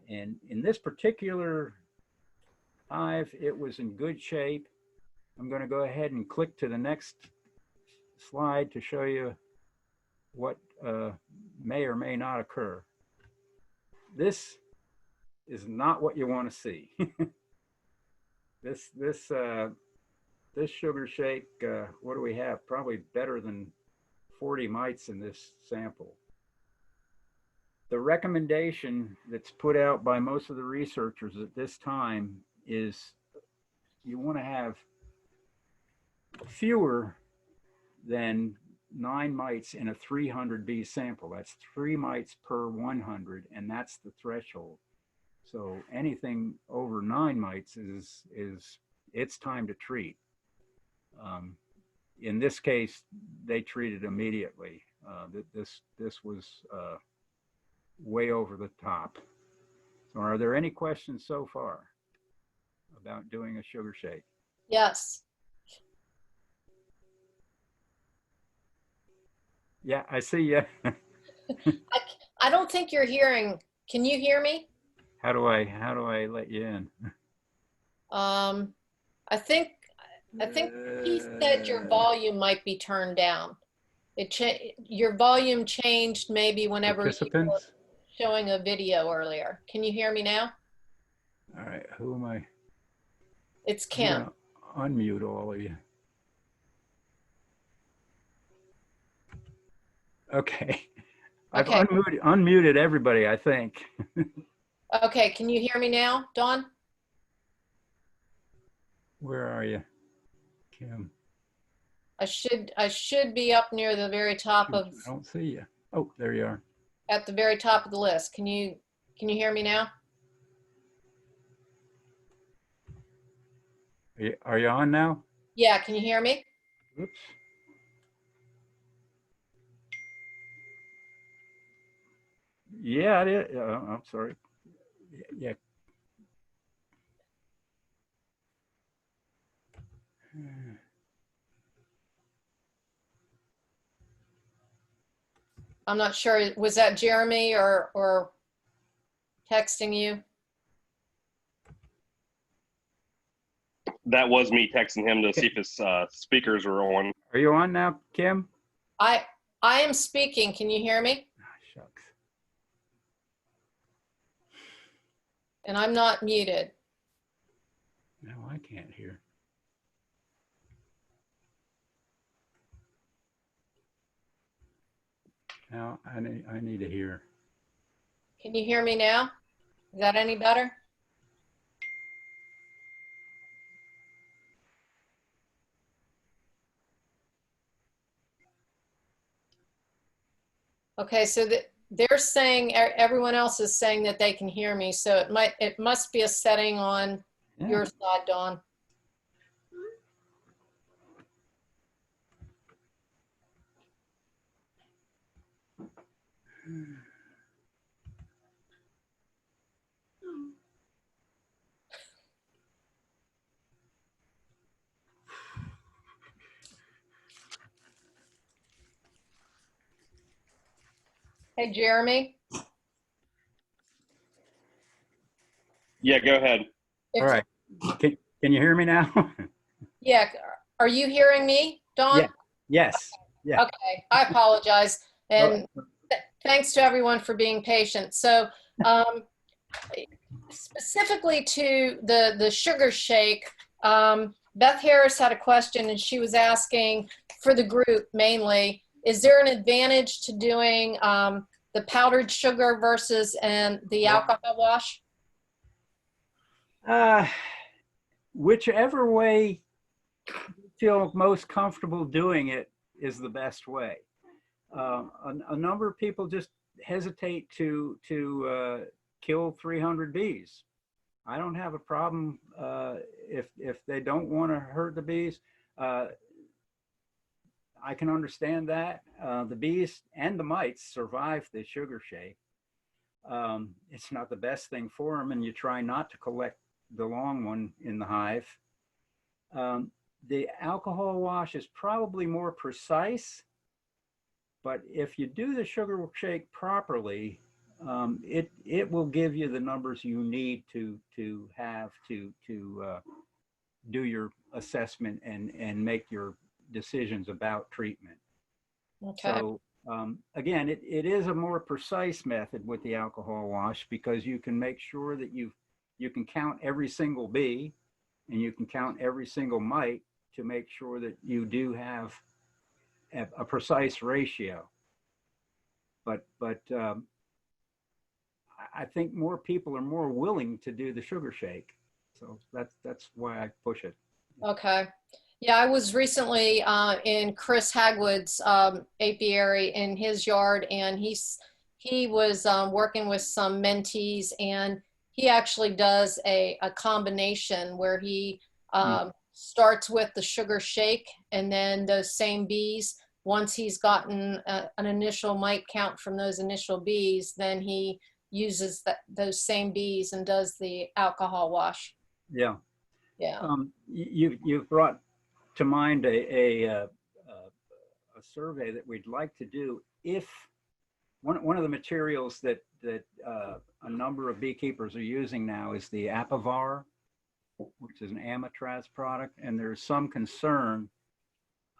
And in this particular hive, it was in good shape. I'm going to go ahead and click to the next slide to show you what may or may not occur. This is not what you want to see. This sugar shake, what do we have? Probably better than 40 mites in this sample. The recommendation that's put out by most of the researchers at this time is you want to have fewer than 9 mites in a 300 bee sample. That's 3 mites per 100, and that's the threshold. So anything over 9 mites is it's time to treat. In this case, they treated immediately. This was way over the top. So are there any questions so far about doing a sugar shake? Yes. Yeah, I see you. I don't think you're hearing. Can you hear me? How do I let you in? I think he said your volume might be turned down. Your volume changed maybe whenever you were Participants? showing a video earlier. Can you hear me now? All right, who am I? It's I'm Kim. gonna unmute all of you. Okay. I've Okay. unmuted everybody, I think. Okay, can you hear me now, Dawn? Where are you, Kim? I should be up near the very top Shoot, of, I don't see you. Oh, there you are. at the very top of the list. Can you hear me now? Are you on now? Yeah, can you hear me? Oops. Yeah, it is. I'm sorry. Yeah. I'm not sure. Was that Jeremy or texting you? That was me texting him to see if his speakers were on. Are you on now, Kim? I am speaking. Can you hear me? Ah, shucks. And I'm not muted. No, I can't hear. Now I need to hear. Can you hear me now? Is that any better? Okay, so they're saying, everyone else is saying that they can hear me, so it must be a setting on Yeah. your side, Dawn. Hey, Jeremy. Yeah, go ahead. All right. Can you hear me now? Yeah, are you hearing me, Dawn? Yeah. Yes. Yeah. Okay, I apologize. And thanks to everyone for being patient. So specifically to the sugar shake, Beth Harris had a question and she was asking for the group mainly, is there an advantage to doing the powdered sugar versus the alcohol wash? Whichever way you feel most comfortable doing it is the best way. A number of people just hesitate to kill 300 bees. I don't have a problem if they don't want to hurt the bees. I can understand that. The bees and the mites survive the sugar shake. It's not the best thing for them, and you try not to collect the long one in the hive. The alcohol wash is probably more precise, but if you do the sugar shake properly, it will give you the numbers you need to have to do your assessment and make your decisions about treatment. Okay. So again, it is a more precise method with the alcohol wash because you can make sure that you can count every single bee and you can count every single mite to make sure that you do have a precise ratio. But I think more people are more willing to do the sugar shake. So that's why I push it. Okay. Yeah, I was recently in Chris Hagwood's apiary in his yard, and he was working with some mentees, and he actually does a combination where he starts with the sugar shake, and then those same bees, once he's gotten an initial mite count from those initial bees, then he uses those same bees and does the alcohol wash. Yeah. Yeah. You've brought to mind a survey that we'd like to do. If one of the materials that a number of beekeepers are using now is the apiary, which is an amatraz product, and there's some concern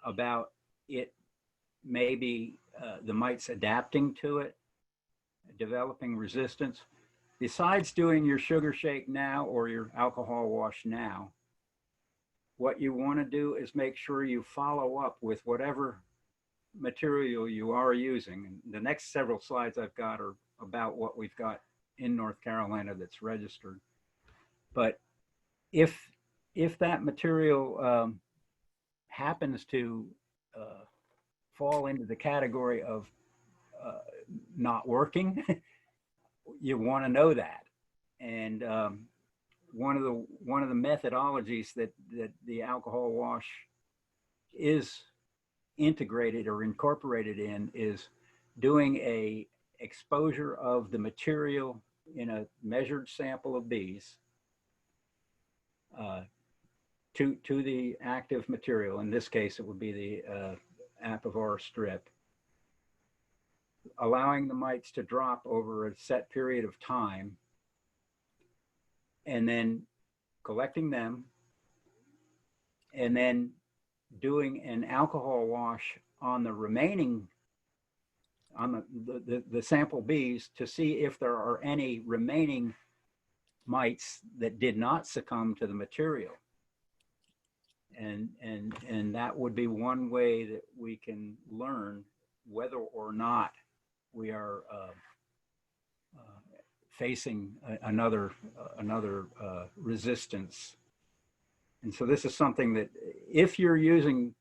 about it maybe the mites adapting to it, developing resistance. Besides doing your sugar shake now or your alcohol wash now, what you want to do is make sure you follow up with whatever material you are using. And the next several slides I've got are about what we've got in North Carolina that's registered. But if that material happens to fall into the category of not working, you want to know that. And one of the methodologies that the alcohol wash is integrated or incorporated in is doing a exposure of the material in a measured sample of bees to the active material. In this case, it would be the apivar strip, allowing the mites to drop over a set period of time, and then collecting them, and then doing an alcohol wash on the remaining, on the sample bees to see if there are any remaining mites that did not succumb to the material. And that would be one way that we can learn whether or not we are facing another resistance. And so this is something that if you're using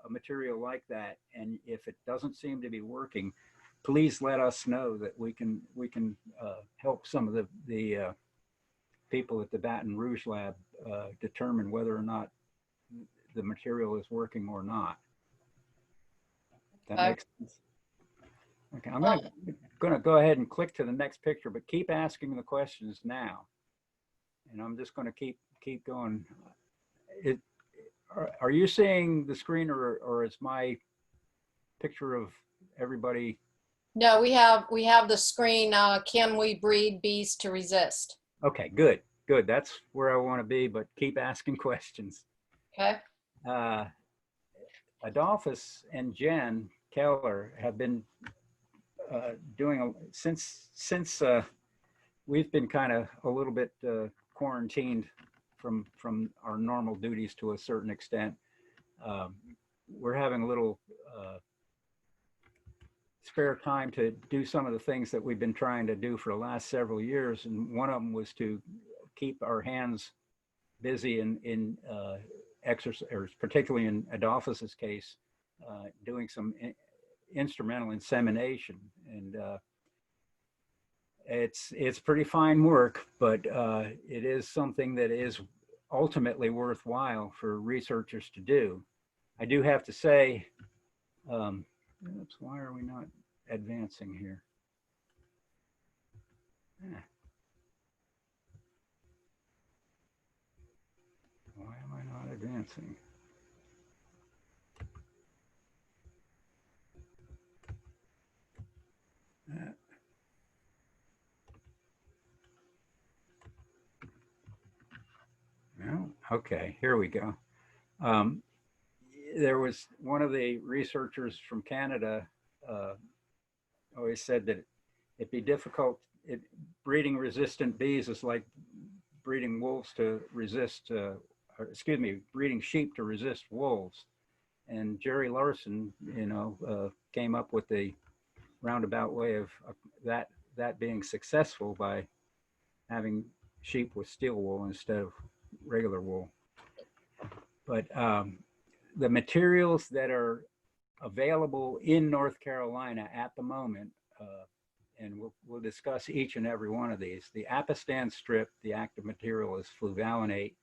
a material like that, and if it doesn't seem to be working, please let us know that we can help some of the people at the Baton Rouge lab determine whether or not the material is working or not. That makes sense. Okay, I'm gonna go ahead and click to the next picture, but keep asking the questions now. And I'm just gonna keep going. Are you seeing the screen, or is my picture of everybody? No, we have the screen. Can we breed bees to resist? Okay, good. That's where I want to be, but keep asking questions. Okay. Adolphus and Jen Keller have been doing since we've been kind of a little bit quarantined from our normal duties to a certain extent. We're having a little spare time to do some of the things that we've been trying to do for the last several years, and one of them was to keep our hands busy in exercise, or particularly in Adolphus's case, doing some instrumental insemination. And it's pretty fine work, but it is something that is ultimately worthwhile for researchers to do. I do have to say, oops, why are we not advancing here? Why am I not advancing? No? Okay, here we go. There was one of the researchers from Canada always said that it'd be difficult. Breeding resistant bees is like breeding wolves to resist, breeding sheep to resist wolves. And Jerry Larson, came up with the roundabout way of that being successful by having sheep with steel wool instead of regular wool. But the materials that are available in North Carolina at the moment, and we'll discuss each and every one of these. The Apistan strip, the active material is fluvalinate.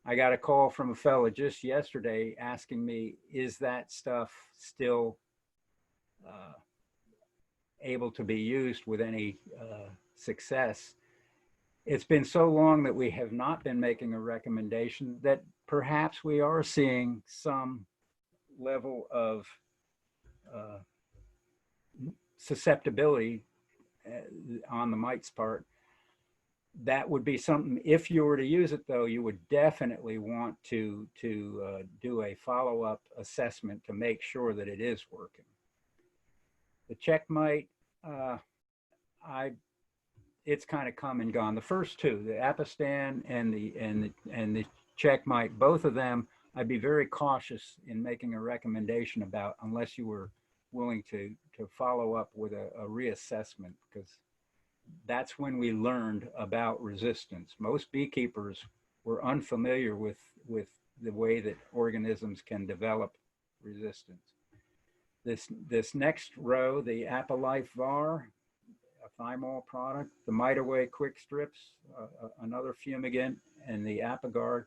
I got a call from a fellow just yesterday asking me, is that stuff still able to be used with any success? It's been so long that we have not been making a recommendation that perhaps we are seeing some level of susceptibility on the mites part. That would be something, if you were to use it though, you would definitely want to do a follow-up assessment to make sure that it is working. The check mite, it's kind of come and gone. The first two, the Apistan and the check mite, both of them, I'd be very cautious in making a recommendation about unless you were willing to follow up with a reassessment, because that's when we learned about resistance. Most beekeepers were unfamiliar with the way that organisms can develop resistance. This next row, the Apilife var, a thymol product, the Mitaway quick strips, another fumigant, and the Apigard.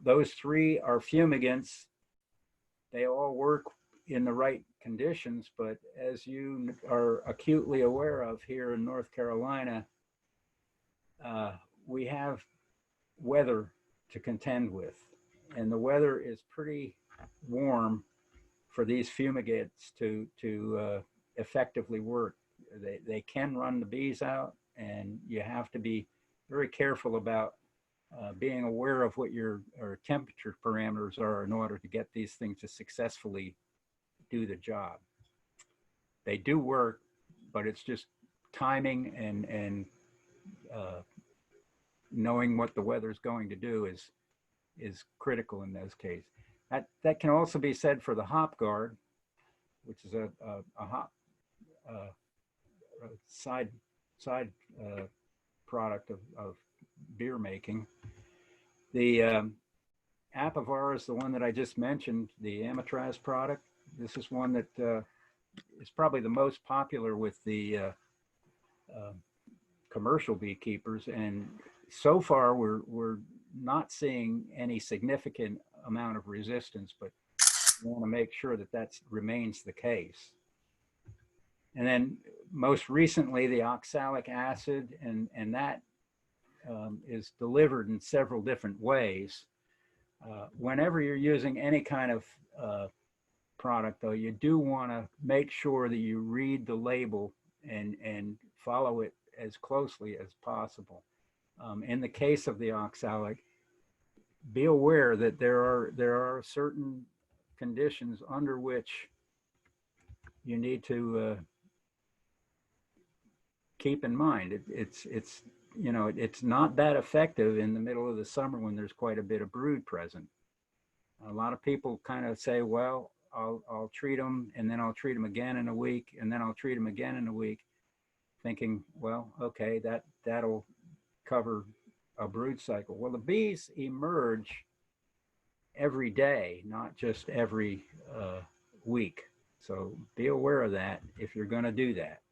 Those three are fumigants. They all work in the right conditions, but as you are acutely aware of here in North Carolina, we have weather to contend with, and the weather is pretty warm for these fumigants to effectively work. They can run the bees out, and you have to be very careful about being aware of what your temperature parameters are in order to get these things to successfully do the job. They do work, but it's just timing and knowing what the weather is going to do is critical in those cases. That can also be said for the Hopguard, which is a hop side product of beer making. The Apivar is the one that I just mentioned, the Amatraz product. This is one that is probably the most popular with the commercial beekeepers, and so far we're not seeing any significant amount of resistance, but we want to make sure that that remains the case. And then most recently the oxalic acid, and that is delivered in several different ways. Whenever you're using any kind of product, though, you do want to make sure that you read the label and follow it as closely as possible. In the case of the oxalic, be aware that there are certain conditions under which you need to keep in mind. It's you know, it's not that effective in the middle of the summer when there's quite a bit of brood present. A lot of people kind of say, well, I'll treat them, and then I'll treat them again in a week, and then I'll treat them again in a week, thinking, well, okay, that'll cover a brood cycle. Well, the bees emerge every day, not just every week. So be aware of that if you're going to do that.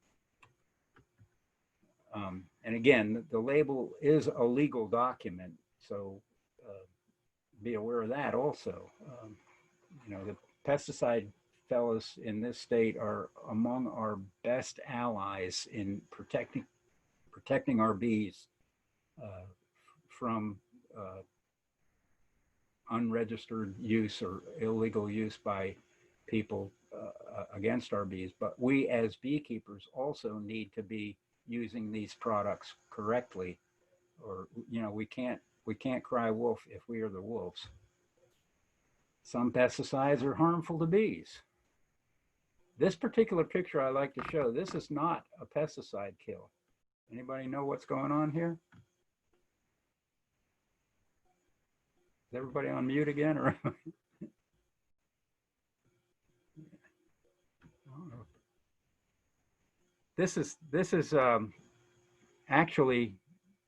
And again, the label is a legal document, so be aware of that also. You know, the pesticide fellows in this state are among our best allies in protecting our bees from unregistered use or illegal use by people against our bees. But we as beekeepers also need to be using these products correctly, or you know, we can't cry wolf if we are the wolves. Some pesticides are harmful to bees. This particular picture I like to show, this is not a pesticide kill. Anybody know what's going on here? Is everybody on mute again, or? This is actually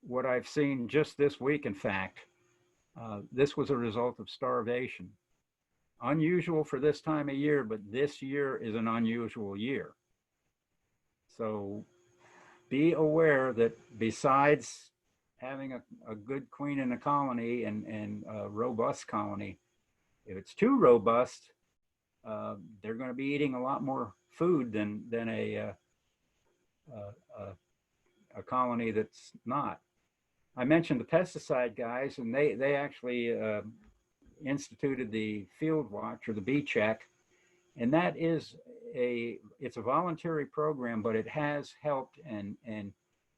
what I've seen just this week. In fact, this was a result of starvation. Unusual for this time of year, but this year is an unusual year. So be aware that besides having a good queen in a colony and a robust colony, if it's too robust, they're going to be eating a lot more food than a colony that's not. I mentioned the pesticide guys, and they actually instituted the field watch or the bee check, and that is it's a voluntary program, but it has helped and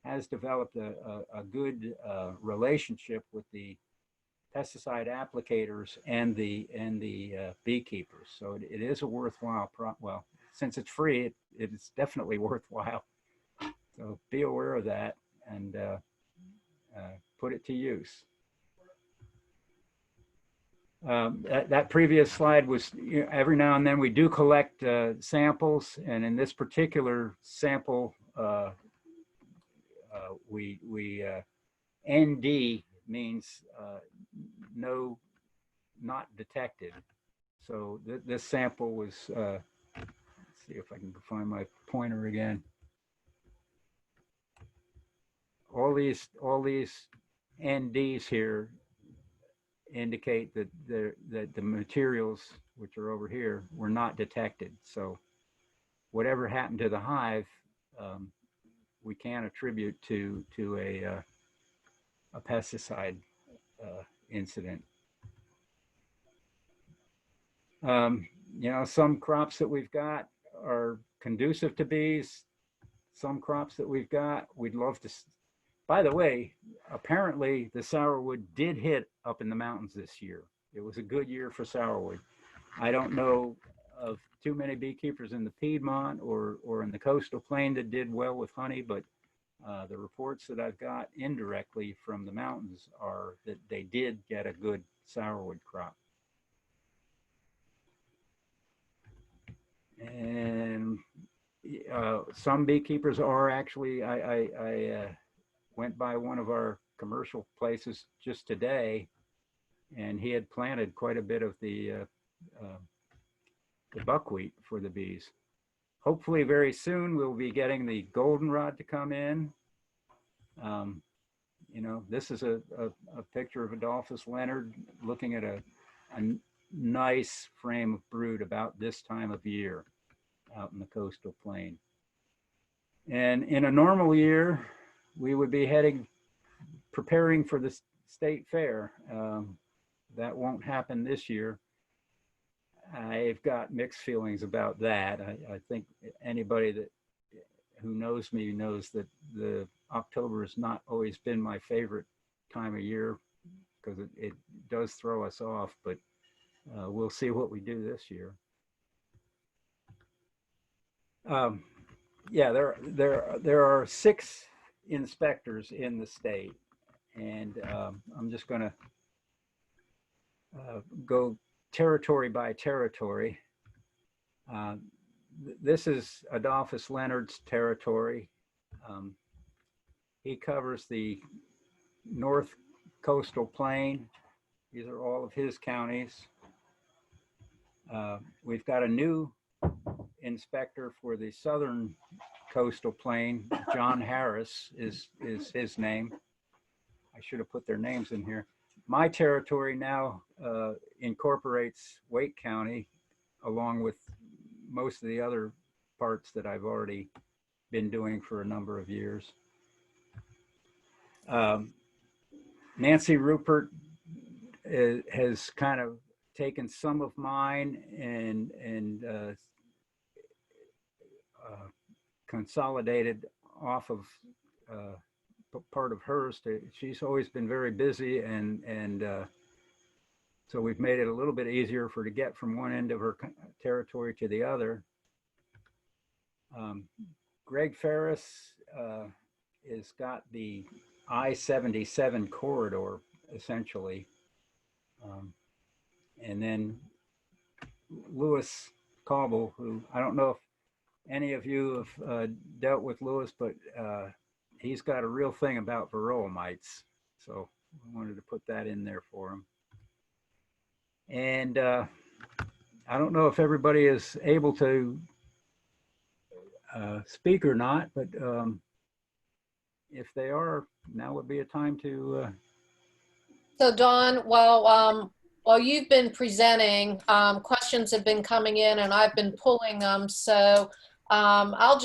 has developed a good relationship with the pesticide applicators and the beekeepers. So it is a worthwhile well, since it's free, it's definitely worthwhile. So be aware of that and put it to use. That previous slide was, you know, every now and then we do collect samples, and in this particular sample, we ND means no, not detected. So this sample was, let's see if I can find my pointer again. All these NDs here indicate that the materials, which are over here, were not detected. So whatever happened to the hive, we can't attribute to a pesticide incident. You know, some crops that we've got are conducive to bees. Some crops that we've got, we'd love to. By the way, apparently the sourwood did hit up in the mountains this year. It was a good year for sourwood. I don't know of too many beekeepers in the Piedmont or in the coastal plain that did well with honey, but the reports that I've got indirectly from the mountains are that they did get a good sourwood crop. And some beekeepers are actually, I went by one of our commercial places just today, and he had planted quite a bit of the buckwheat for the bees. hopefully very soon we'll be getting the goldenrod to come in. You know, this is a picture of Adolphus Leonard looking at a nice frame of brood about this time of year out in the coastal plain. And in a normal year, we would be preparing for the state fair. That won't happen this year. I've got mixed feelings about that. I think anybody who knows me knows that the October has not always been my favorite time of year because it does throw us off, but we'll see what we do this year. Yeah, there are 6 inspectors in the state, and I'm just going to go territory by territory. This is Adolphus Leonard's territory. He covers the North Coastal Plain. These are all of his counties. We've got a new inspector for the Southern Coastal Plain. John Harris is his name. I should have put their names in here. My territory now incorporates Wake County, along with most of the other parts that I've already been doing for a number of years. Nancy Rupert has kind of taken some of mine and consolidated off of part of hers. She's always been very busy, and so we've made it a little bit easier for her to get from one end of her territory to the other. Greg Ferris has got the I-77 corridor, essentially. And then Lewis Cauble, who I don't know if any of you have dealt with Lewis, but he's got a real thing about varroa mites. So I wanted to put that in there for him. And I don't know if everybody is able to speak or not, but if they are, now would be a time to. So Dawn, while you've been presenting, questions have been coming in and I've been pulling them. So I'll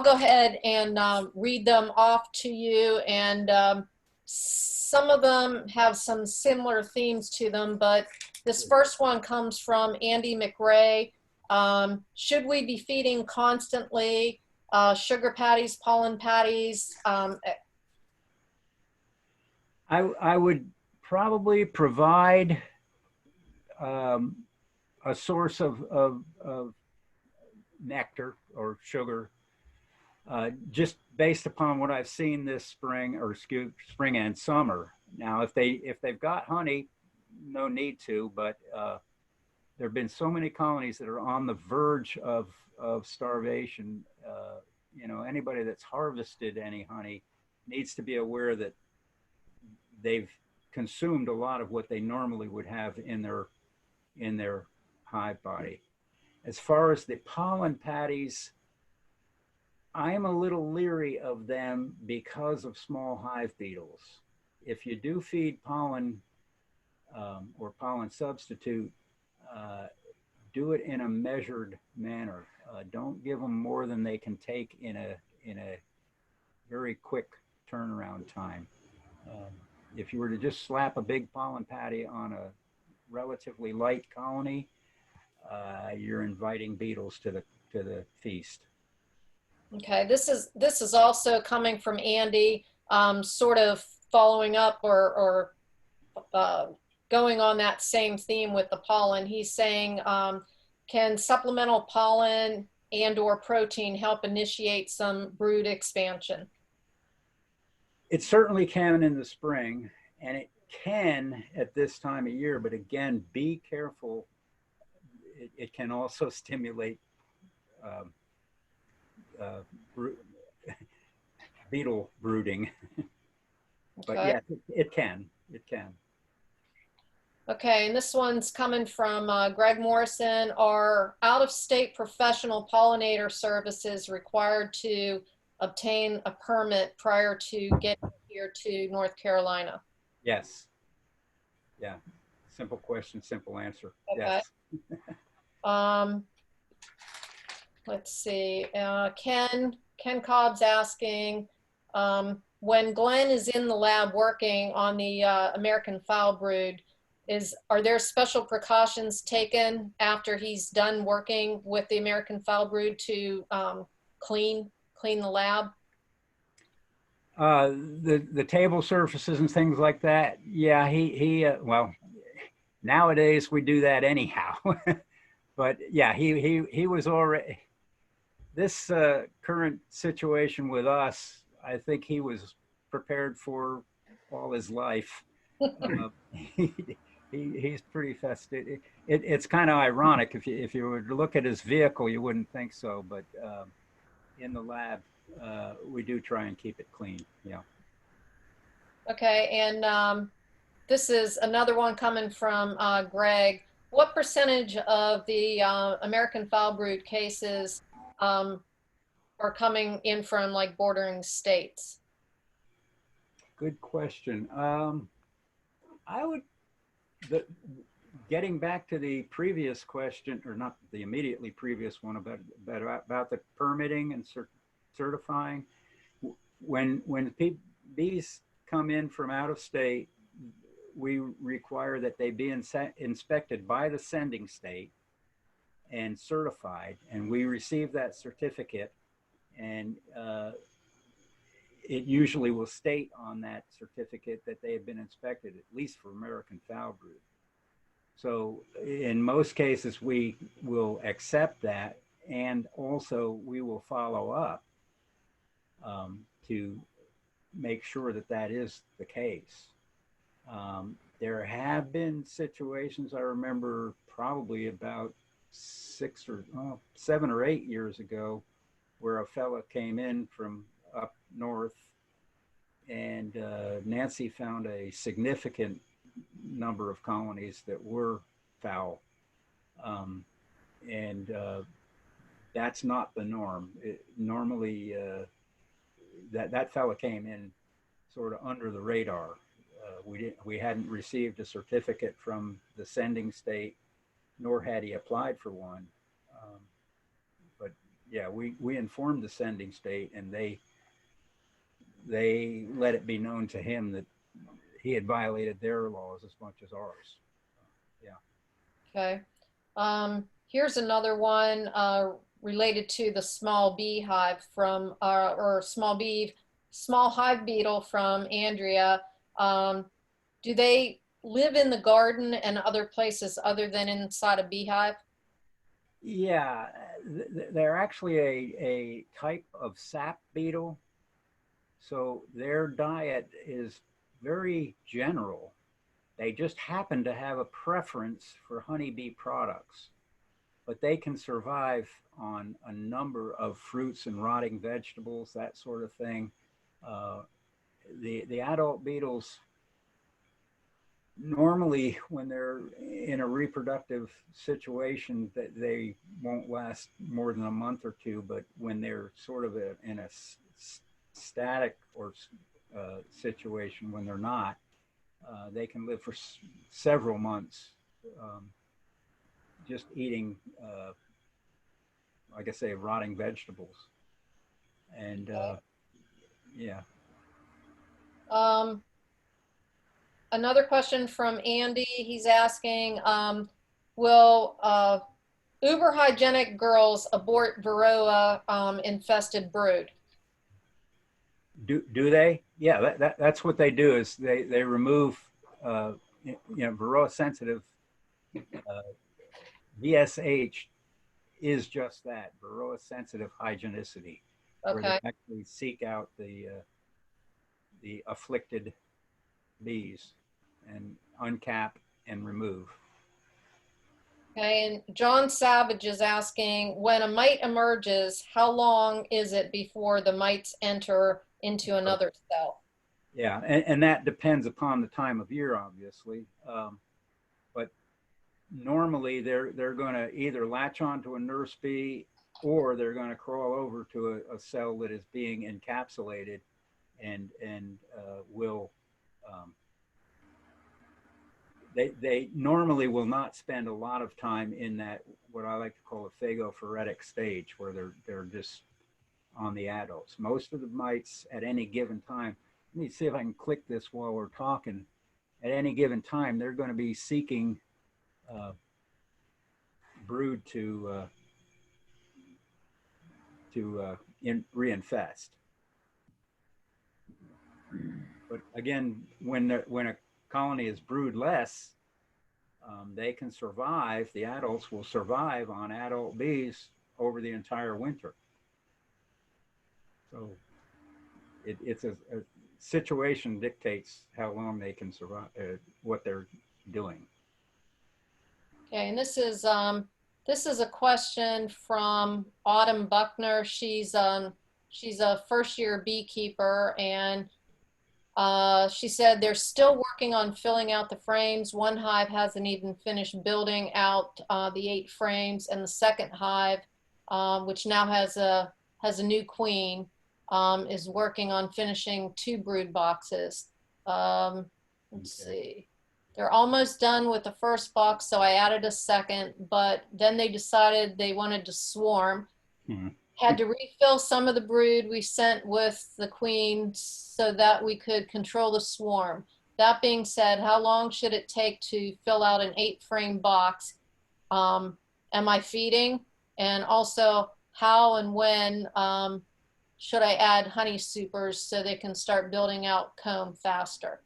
go ahead and read them off to you. And some of them have some similar themes to them, but this first one comes from Andy McRae. Should we be feeding constantly sugar patties, pollen patties? I would probably provide a source of nectar or sugar just based upon what I've seen this spring, or spring and summer. Now, if they've got honey, no need to, but there have been so many colonies that are on the verge of starvation. You know, anybody that's harvested any honey needs to be aware that they've consumed a lot of what they normally would have in their hive body. As far as the pollen patties, I'm a little leery of them because of small hive beetles. If you do feed pollen or pollen substitute, do it in a measured manner. Don't give them more than they can take in a very quick turnaround time. If you were to just slap a big pollen patty on a relatively light colony, you're inviting beetles to the feast. Okay, this is also coming from Andy, sort of following up or going on that same theme with the pollen. He's saying, can supplemental pollen and/or protein help initiate some brood expansion? It certainly can in the spring, and it can at this time of year, but again, be careful. It can also stimulate beetle brooding. But Okay. yeah, it can. Okay, and this one's coming from Greg Morrison. Are out-of-state professional pollinator services required to obtain a permit prior to getting here to North Carolina? Yes. Yeah. Simple question, simple answer. Okay. Yes. Let's see. Ken Cobb's asking, when Glenn is in the lab working on the American foul brood, are there special precautions taken after he's done working with the American foul brood to clean the lab? The table surfaces and things like that. Yeah, well, nowadays we do that anyhow. But yeah, he was already, this current situation with us, I think he was prepared for all his life. He's pretty festive. It's kind of ironic. If you were to look at his vehicle, you wouldn't think so, but in the lab, we do try and keep it clean. Yeah. Okay, and this is another one coming from Greg. What percentage of the American foul brood cases are coming in from like bordering states? Good question. I would, getting back to the previous question, or not the immediately previous one about the permitting and certifying, when bees come in from out of state, we require that they be inspected by the sending state and certified, and we receive that certificate, and it usually will state on that certificate that they have been inspected, at least for American foul brood. So in most cases, we will accept that, and also we will follow up to make sure that that is the case. There have been situations, I remember probably about 7 or 8 years ago, where a fella came in from up north, and Nancy found a significant number of colonies that were foul. And that's not the norm. Normally, that fella came in sort of under the radar. We hadn't received a certificate from the sending state, nor had he applied for one. But yeah, we informed the sending state, and they let it be known to him that he had violated their laws as much as ours. Yeah. Okay. Here's another one related to the small beehive from, or small hive beetle from Andrea. Do they live in the garden and other places other than inside a beehive? Yeah, they're actually a type of sap beetle. So their diet is very general. They just happen to have a preference for honeybee products, but they can survive on a number of fruits and rotting vegetables, that sort of thing. The adult beetles, normally when they're in a reproductive situation, that they won't last more than a month or two, but when they're sort of in a static or situation, when they're not, they can live for several months, just eating, like I say, rotting vegetables. And yeah. Another question from Andy. He's asking, will uber hygienic girls abort Varroa infested brood? Do they? Yeah, that's what they do, is they remove, Varroa sensitive, VSH is just that, Varroa sensitive hygienicity, where Okay. they actually seek out the afflicted bees and uncap and remove. Okay, and John Savage is asking, when a mite emerges, how long is it before the mites enter into another cell? Yeah, and that depends upon the time of year, obviously. normally they're going to either latch onto a nurse bee or they're going to crawl over to a cell that is being encapsulated and will they normally will not spend a lot of time in that what I like to call a phagophoretic stage where they're just on the adults. Most of the mites at any given time, let me see if I can click this while we're talking. At any given time, they're going to be seeking brood to reinfest. But again, when a colony is broodless, they can survive. The adults will survive on adult bees over the entire winter. So it's a situation dictates how long they can survive, what they're doing. Okay, and this is a question from Autumn Buckner. She's a first-year beekeeper, and she said they're still working on filling out the frames. One hive hasn't even finished building out the 8 frames, and the second hive, which now has a new queen, is working on finishing 2 brood boxes. Let's see. They're almost done with the first box, so I added a second, but then they decided they wanted to swarm. Had to refill some of the brood we sent with the queen so that we could control the swarm. That being said, how long should it take to fill out an 8-frame box? Am I feeding? And also, how and when should I add honey supers so they can start building out comb faster?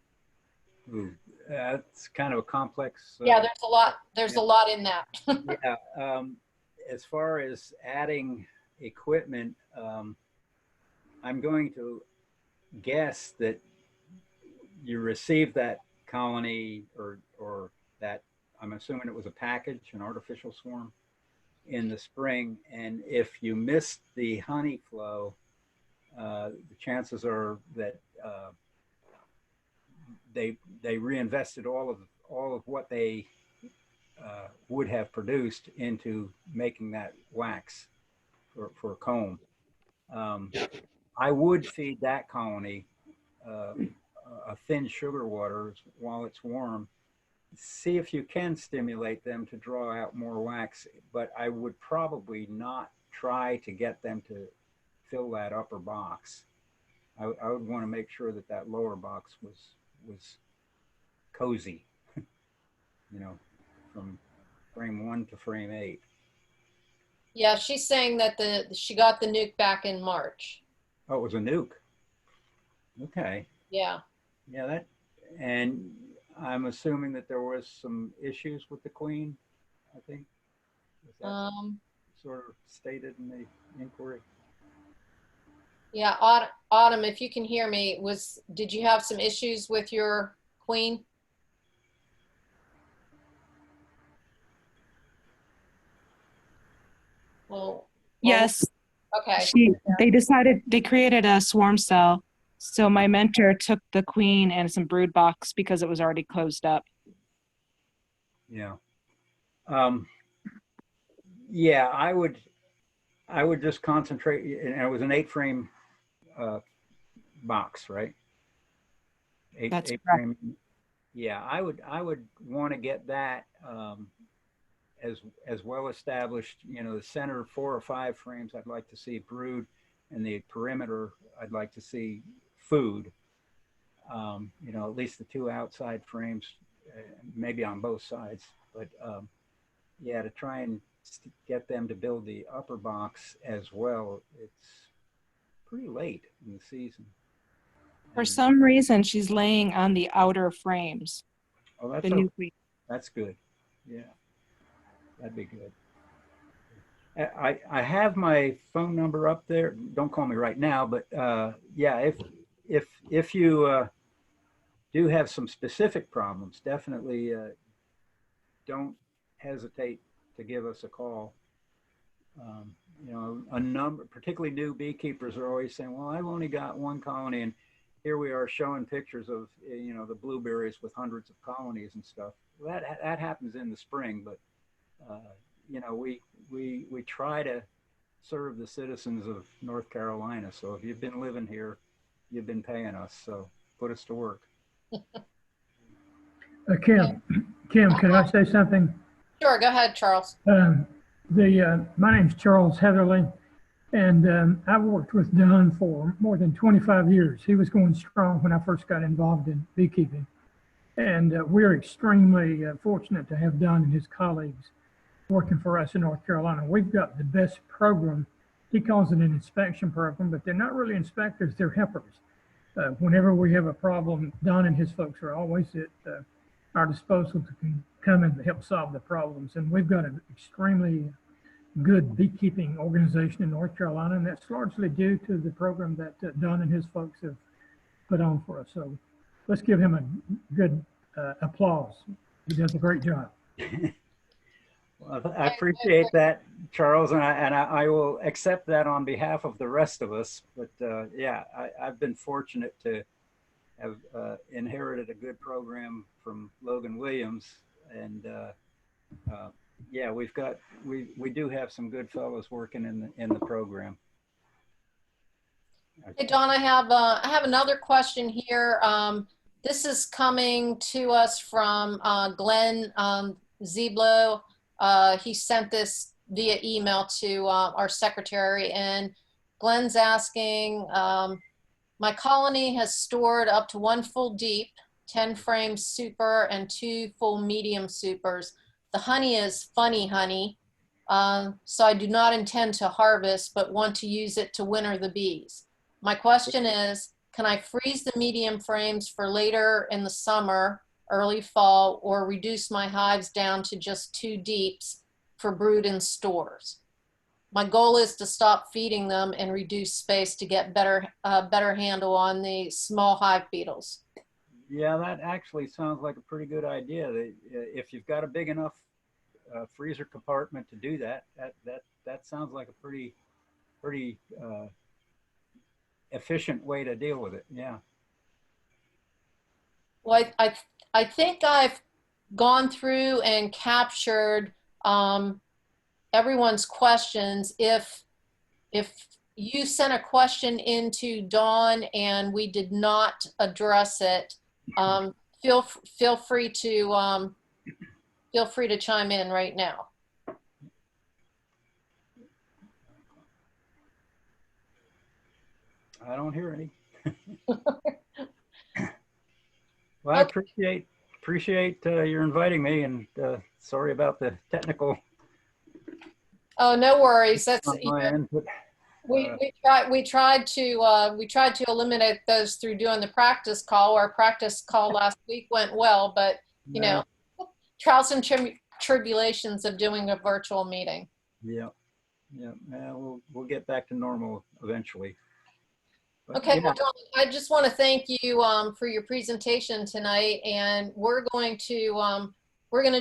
Ooh, that's kind of a complex. Yeah, there's a lot. There's a lot in that. Yeah. As far as adding equipment, I'm going to guess that you received that colony or that, I'm assuming it was a package, an artificial swarm, in the spring. And if you missed the honey flow, the chances are that they reinvested all of what they would have produced into making that wax for comb. I would feed that colony a thin sugar water while it's warm. See if you can stimulate them to draw out more wax, but I would probably not try to get them to fill that upper box. I would want to make sure that that lower box was cozy, you know, from frame 1 to frame 8. Yeah, she's saying that she got the nuke back in March. Oh, it was a nuke. Okay. Yeah. Yeah, and I'm assuming that there was some issues with the queen, I think. Is that sort of stated in the inquiry? Yeah, Autumn, if you can hear me, did you have some issues with your queen? Well, Yes, okay. they created a swarm cell. So my mentor took the queen and some brood box because it was already closed up. Yeah. Yeah, I would just concentrate, and it was an 8-frame box, right? That's eight correct. frame. Yeah, I would want to get that as well established. You know, the center 4 or 5 frames, I'd like to see brood, and the perimeter, I'd like to see food. You know, at least the 2 outside frames, maybe on both sides. But yeah, to try and get them to build the upper box as well, it's pretty late in the season. For some reason, she's laying on the outer frames. Oh, that's The new queen. That's good. Yeah, that'd be good. I have my phone number up there. Don't call me right now, but yeah, if you do have some specific problems, definitely don't hesitate to give us a call. You know, particularly new beekeepers are always saying, well, I've only got 1 colony, here we are showing pictures of, the blueberries with hundreds of colonies and stuff. That happens in the spring, but, we try to serve the citizens of North Carolina. So if you've been living here, you've been paying us. So put us to work. Kim, can I say something? Sure, go ahead, Charles. My name's Charles Heatherly, and I've worked with Don for more than 25 years. He was going strong when I first got involved in beekeeping. And we're extremely fortunate to have Don and his colleagues working for us in North Carolina. We've got the best program. He calls it an inspection program, but they're not really inspectors, they're helpers. Whenever we have a problem, Don and his folks are always at our disposal to come and help solve the problems. And we've got an extremely good beekeeping organization in North Carolina, and that's largely due to the program that Don and his folks have put on for us. So let's give him a good applause. He does a great job. Well, I appreciate that, Charles, and I will accept that on behalf of the rest of us. But yeah, I've been fortunate to have inherited a good program from Logan Williams, and yeah, we do have some good fellows working in the program. Hey, Don, I have another question here. This is coming to us from Glenn Zeblo. He sent this via email to our secretary, and Glenn's asking, my colony has stored up to 1 full deep, 10 frame super, and 2 full medium supers. The honey is funny honey, so I do not intend to harvest, but want to use it to winter the bees. My question is, can I freeze the medium frames for later in the summer, early fall, or reduce my hives down to just 2 deeps for brood in stores? My goal is to stop feeding them and reduce space to get better handle on the small hive beetles. Yeah, that actually sounds like a pretty good idea. If you've got a big enough freezer compartment to do that, that sounds like a pretty efficient way to deal with it. Yeah. Well, I think I've gone through and captured everyone's questions. If you sent a question into Dawn and we did not address it, feel free to chime in right now. I don't hear any. Well, I appreciate your inviting me, and sorry about the technical. Oh, no worries. That's on my end, but, we tried to eliminate those through doing the practice call. Our practice call last week went well, but you know, trials and tribulations of doing a virtual meeting. Yeah. We'll get back to normal eventually. But, Okay, yeah. well, Dawn, I just want to thank you for your presentation tonight, and we're going to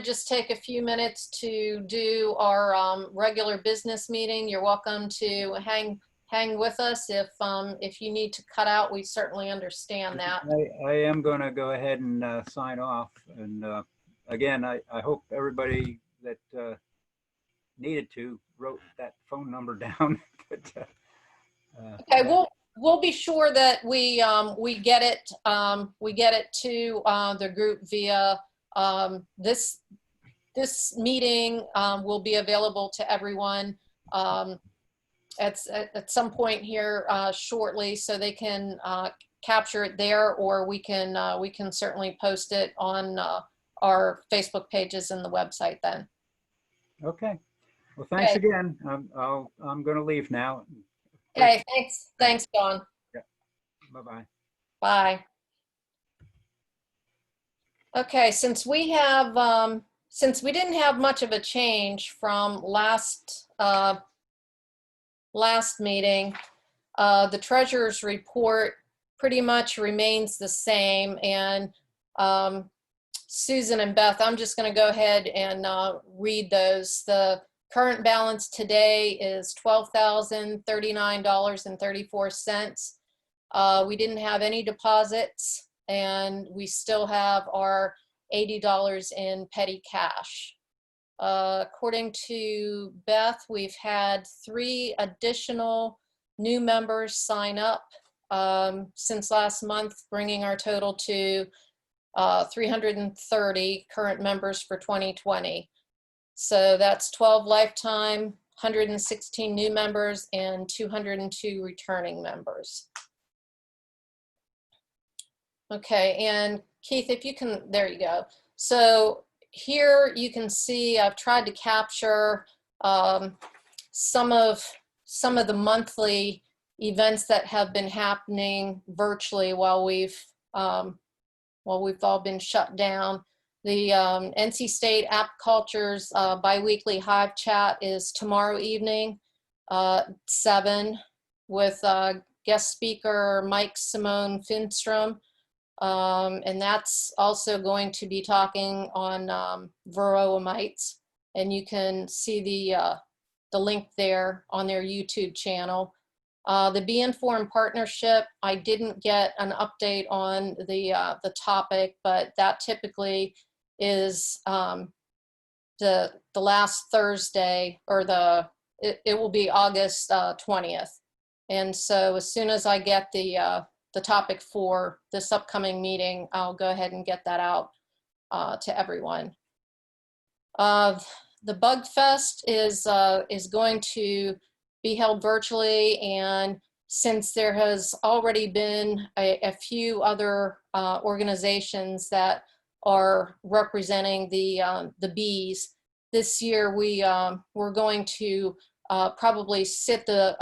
just take a few minutes to do our regular business meeting. You're welcome to hang with us. If you need to cut out, we certainly understand that. I am going to go ahead and sign off. And again, I hope everybody that needed to wrote that phone number down. But, okay, we'll be sure that we get it to the group via this meeting will be available to everyone at some point here shortly, so they can capture it there, or we can certainly post it on our Facebook pages and the website then. okay. Well, thanks Okay. again. I'm going to leave now. Okay, thanks, Dawn. Yeah. Bye-bye. Bye. Okay, since we didn't have much of a change from last meeting, the treasurer's report pretty much remains the same. And Susan and Beth, I'm just going to go ahead and read those. The current balance today is $12,039.34. We didn't have any deposits, and we still have our $80 in petty cash. According to Beth, we've had 3 additional new members sign up since last month, bringing our total to 330 current members for 2020. So that's 12 lifetime, 116 new members, and 202 returning members. Okay, and Keith, if you can, there you go. So here you can see I've tried to capture some of the monthly events that have been happening virtually while we've all been shut down. The NC State Apiculture's biweekly hive chat is tomorrow evening, 7, with guest speaker Mike Simone Finstrom. And that's also going to be talking on varroa mites, and you can see the link there on their YouTube channel. The Be Informed Partnership, I didn't get an update on the topic, but that typically is the last Thursday, or it will be August 20th. And so as soon as I get the topic for this upcoming meeting, I'll go ahead and get that out to everyone. The Bug Fest is going to be held virtually, and since there has already been a few other organizations that are representing the bees, this year we're going to probably sit the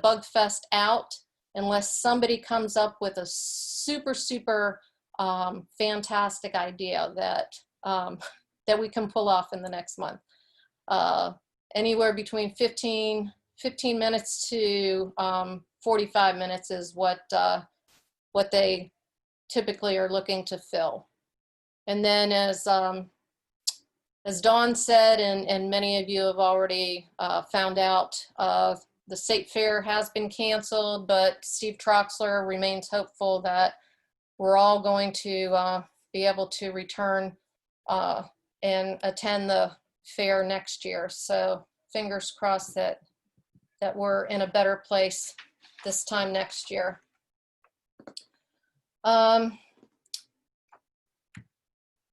Bug Fest out unless somebody comes up with a super fantastic idea that we can pull off in the next month. Anywhere between 15 minutes to 45 minutes is what they typically are looking to fill. And then as Dawn said, and many of you have already found out, the state fair has been canceled, but Steve Troxler remains hopeful that we're all going to be able to return and attend the fair next year. So fingers crossed that we're in a better place this time next year.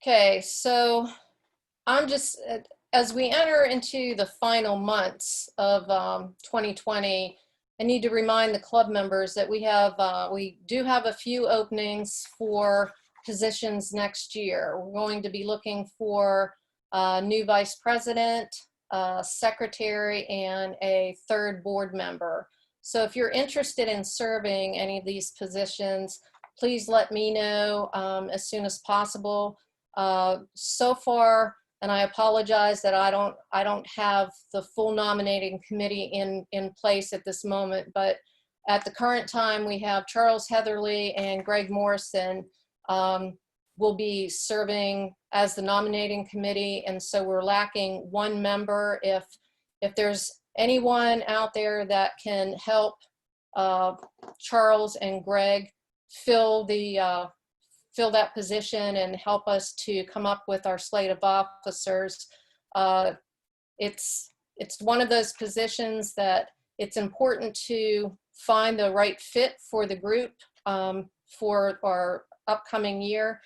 Okay, so I'm just, as we enter into the final months of 2020, I need to remind the club members that we do have a few openings for positions next year. We're going to be looking for a new vice president, secretary, and a 3rd board member. So if you're interested in serving any of these positions, please let me know as soon as possible. So far, and I apologize that I don't have the full nominating committee in place at this moment, but at the current time we have Charles Heatherly and Greg Morrison will be serving as the nominating committee, and so we're lacking 1 member. If there's anyone out there that can help Charles and Greg fill that position and help us to come up with our slate of officers, it's one of those positions that it's important to find the right fit for the group for our upcoming year,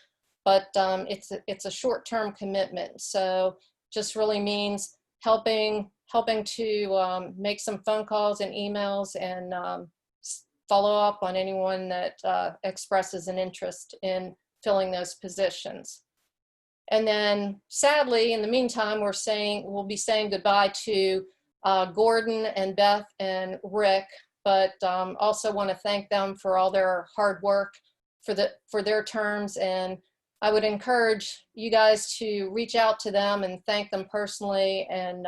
but it's a short-term commitment. So just really means helping to make some phone calls and emails and follow up on anyone that expresses an interest in filling those positions. And then sadly, in the meantime, we'll be saying goodbye to Gordon and Beth and Rick, but also want to thank them for all their hard work for their terms. And I would encourage you guys to reach out to them and thank them personally. And,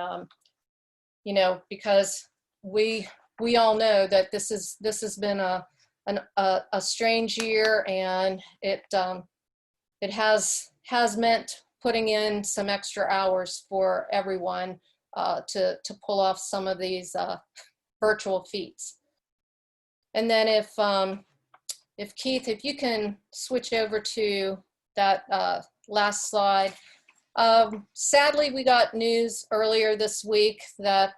because we all know that this has been a strange year, and it has meant putting in some extra hours for everyone to pull off some of these virtual feats. And then if if Keith, if you can switch over to that last slide. Sadly, we got news earlier this week that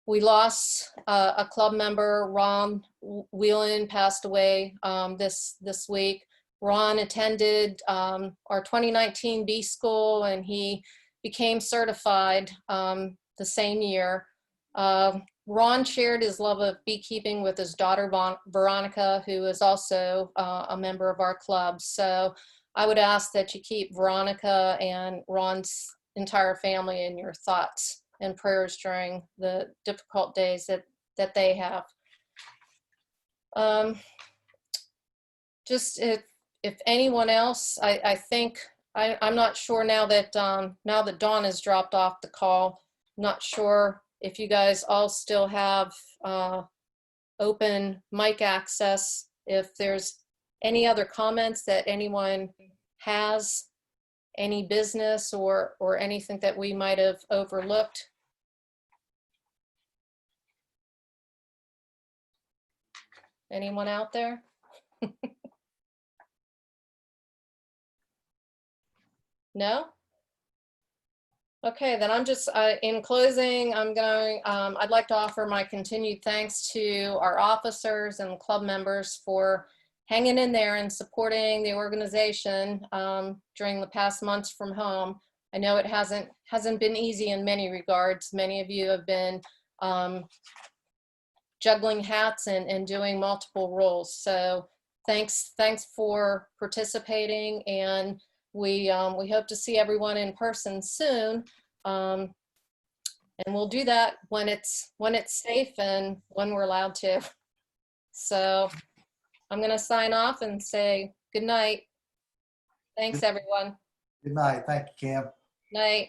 we lost a club member. Ron Whelan passed away this week. Ron attended our 2019 B school, and he became certified the same year. Ron shared his love of beekeeping with his daughter, Veronica, who is also a member of our club. So I would ask that you keep Veronica and Ron's entire family in your thoughts and prayers during the difficult days that they have. Just if anyone else, I think, I'm not sure now that Dawn has dropped off the call, not sure if you guys all still have open mic access. If there's any other comments that anyone has, any business or anything that we might have overlooked. Anyone out there? No? Okay, then I'm just, in closing, I'd like to offer my continued thanks to our officers and club members for hanging in there and supporting the organization during the past months from home. I know it hasn't been easy in many regards. Many of you have been juggling hats and doing multiple roles. So thanks for participating, and we hope to see everyone in person soon. And we'll do that when it's safe and when we're allowed to. So I'm going to sign off and say good night. Thanks, everyone. Good night. Thank you, Cam. Night.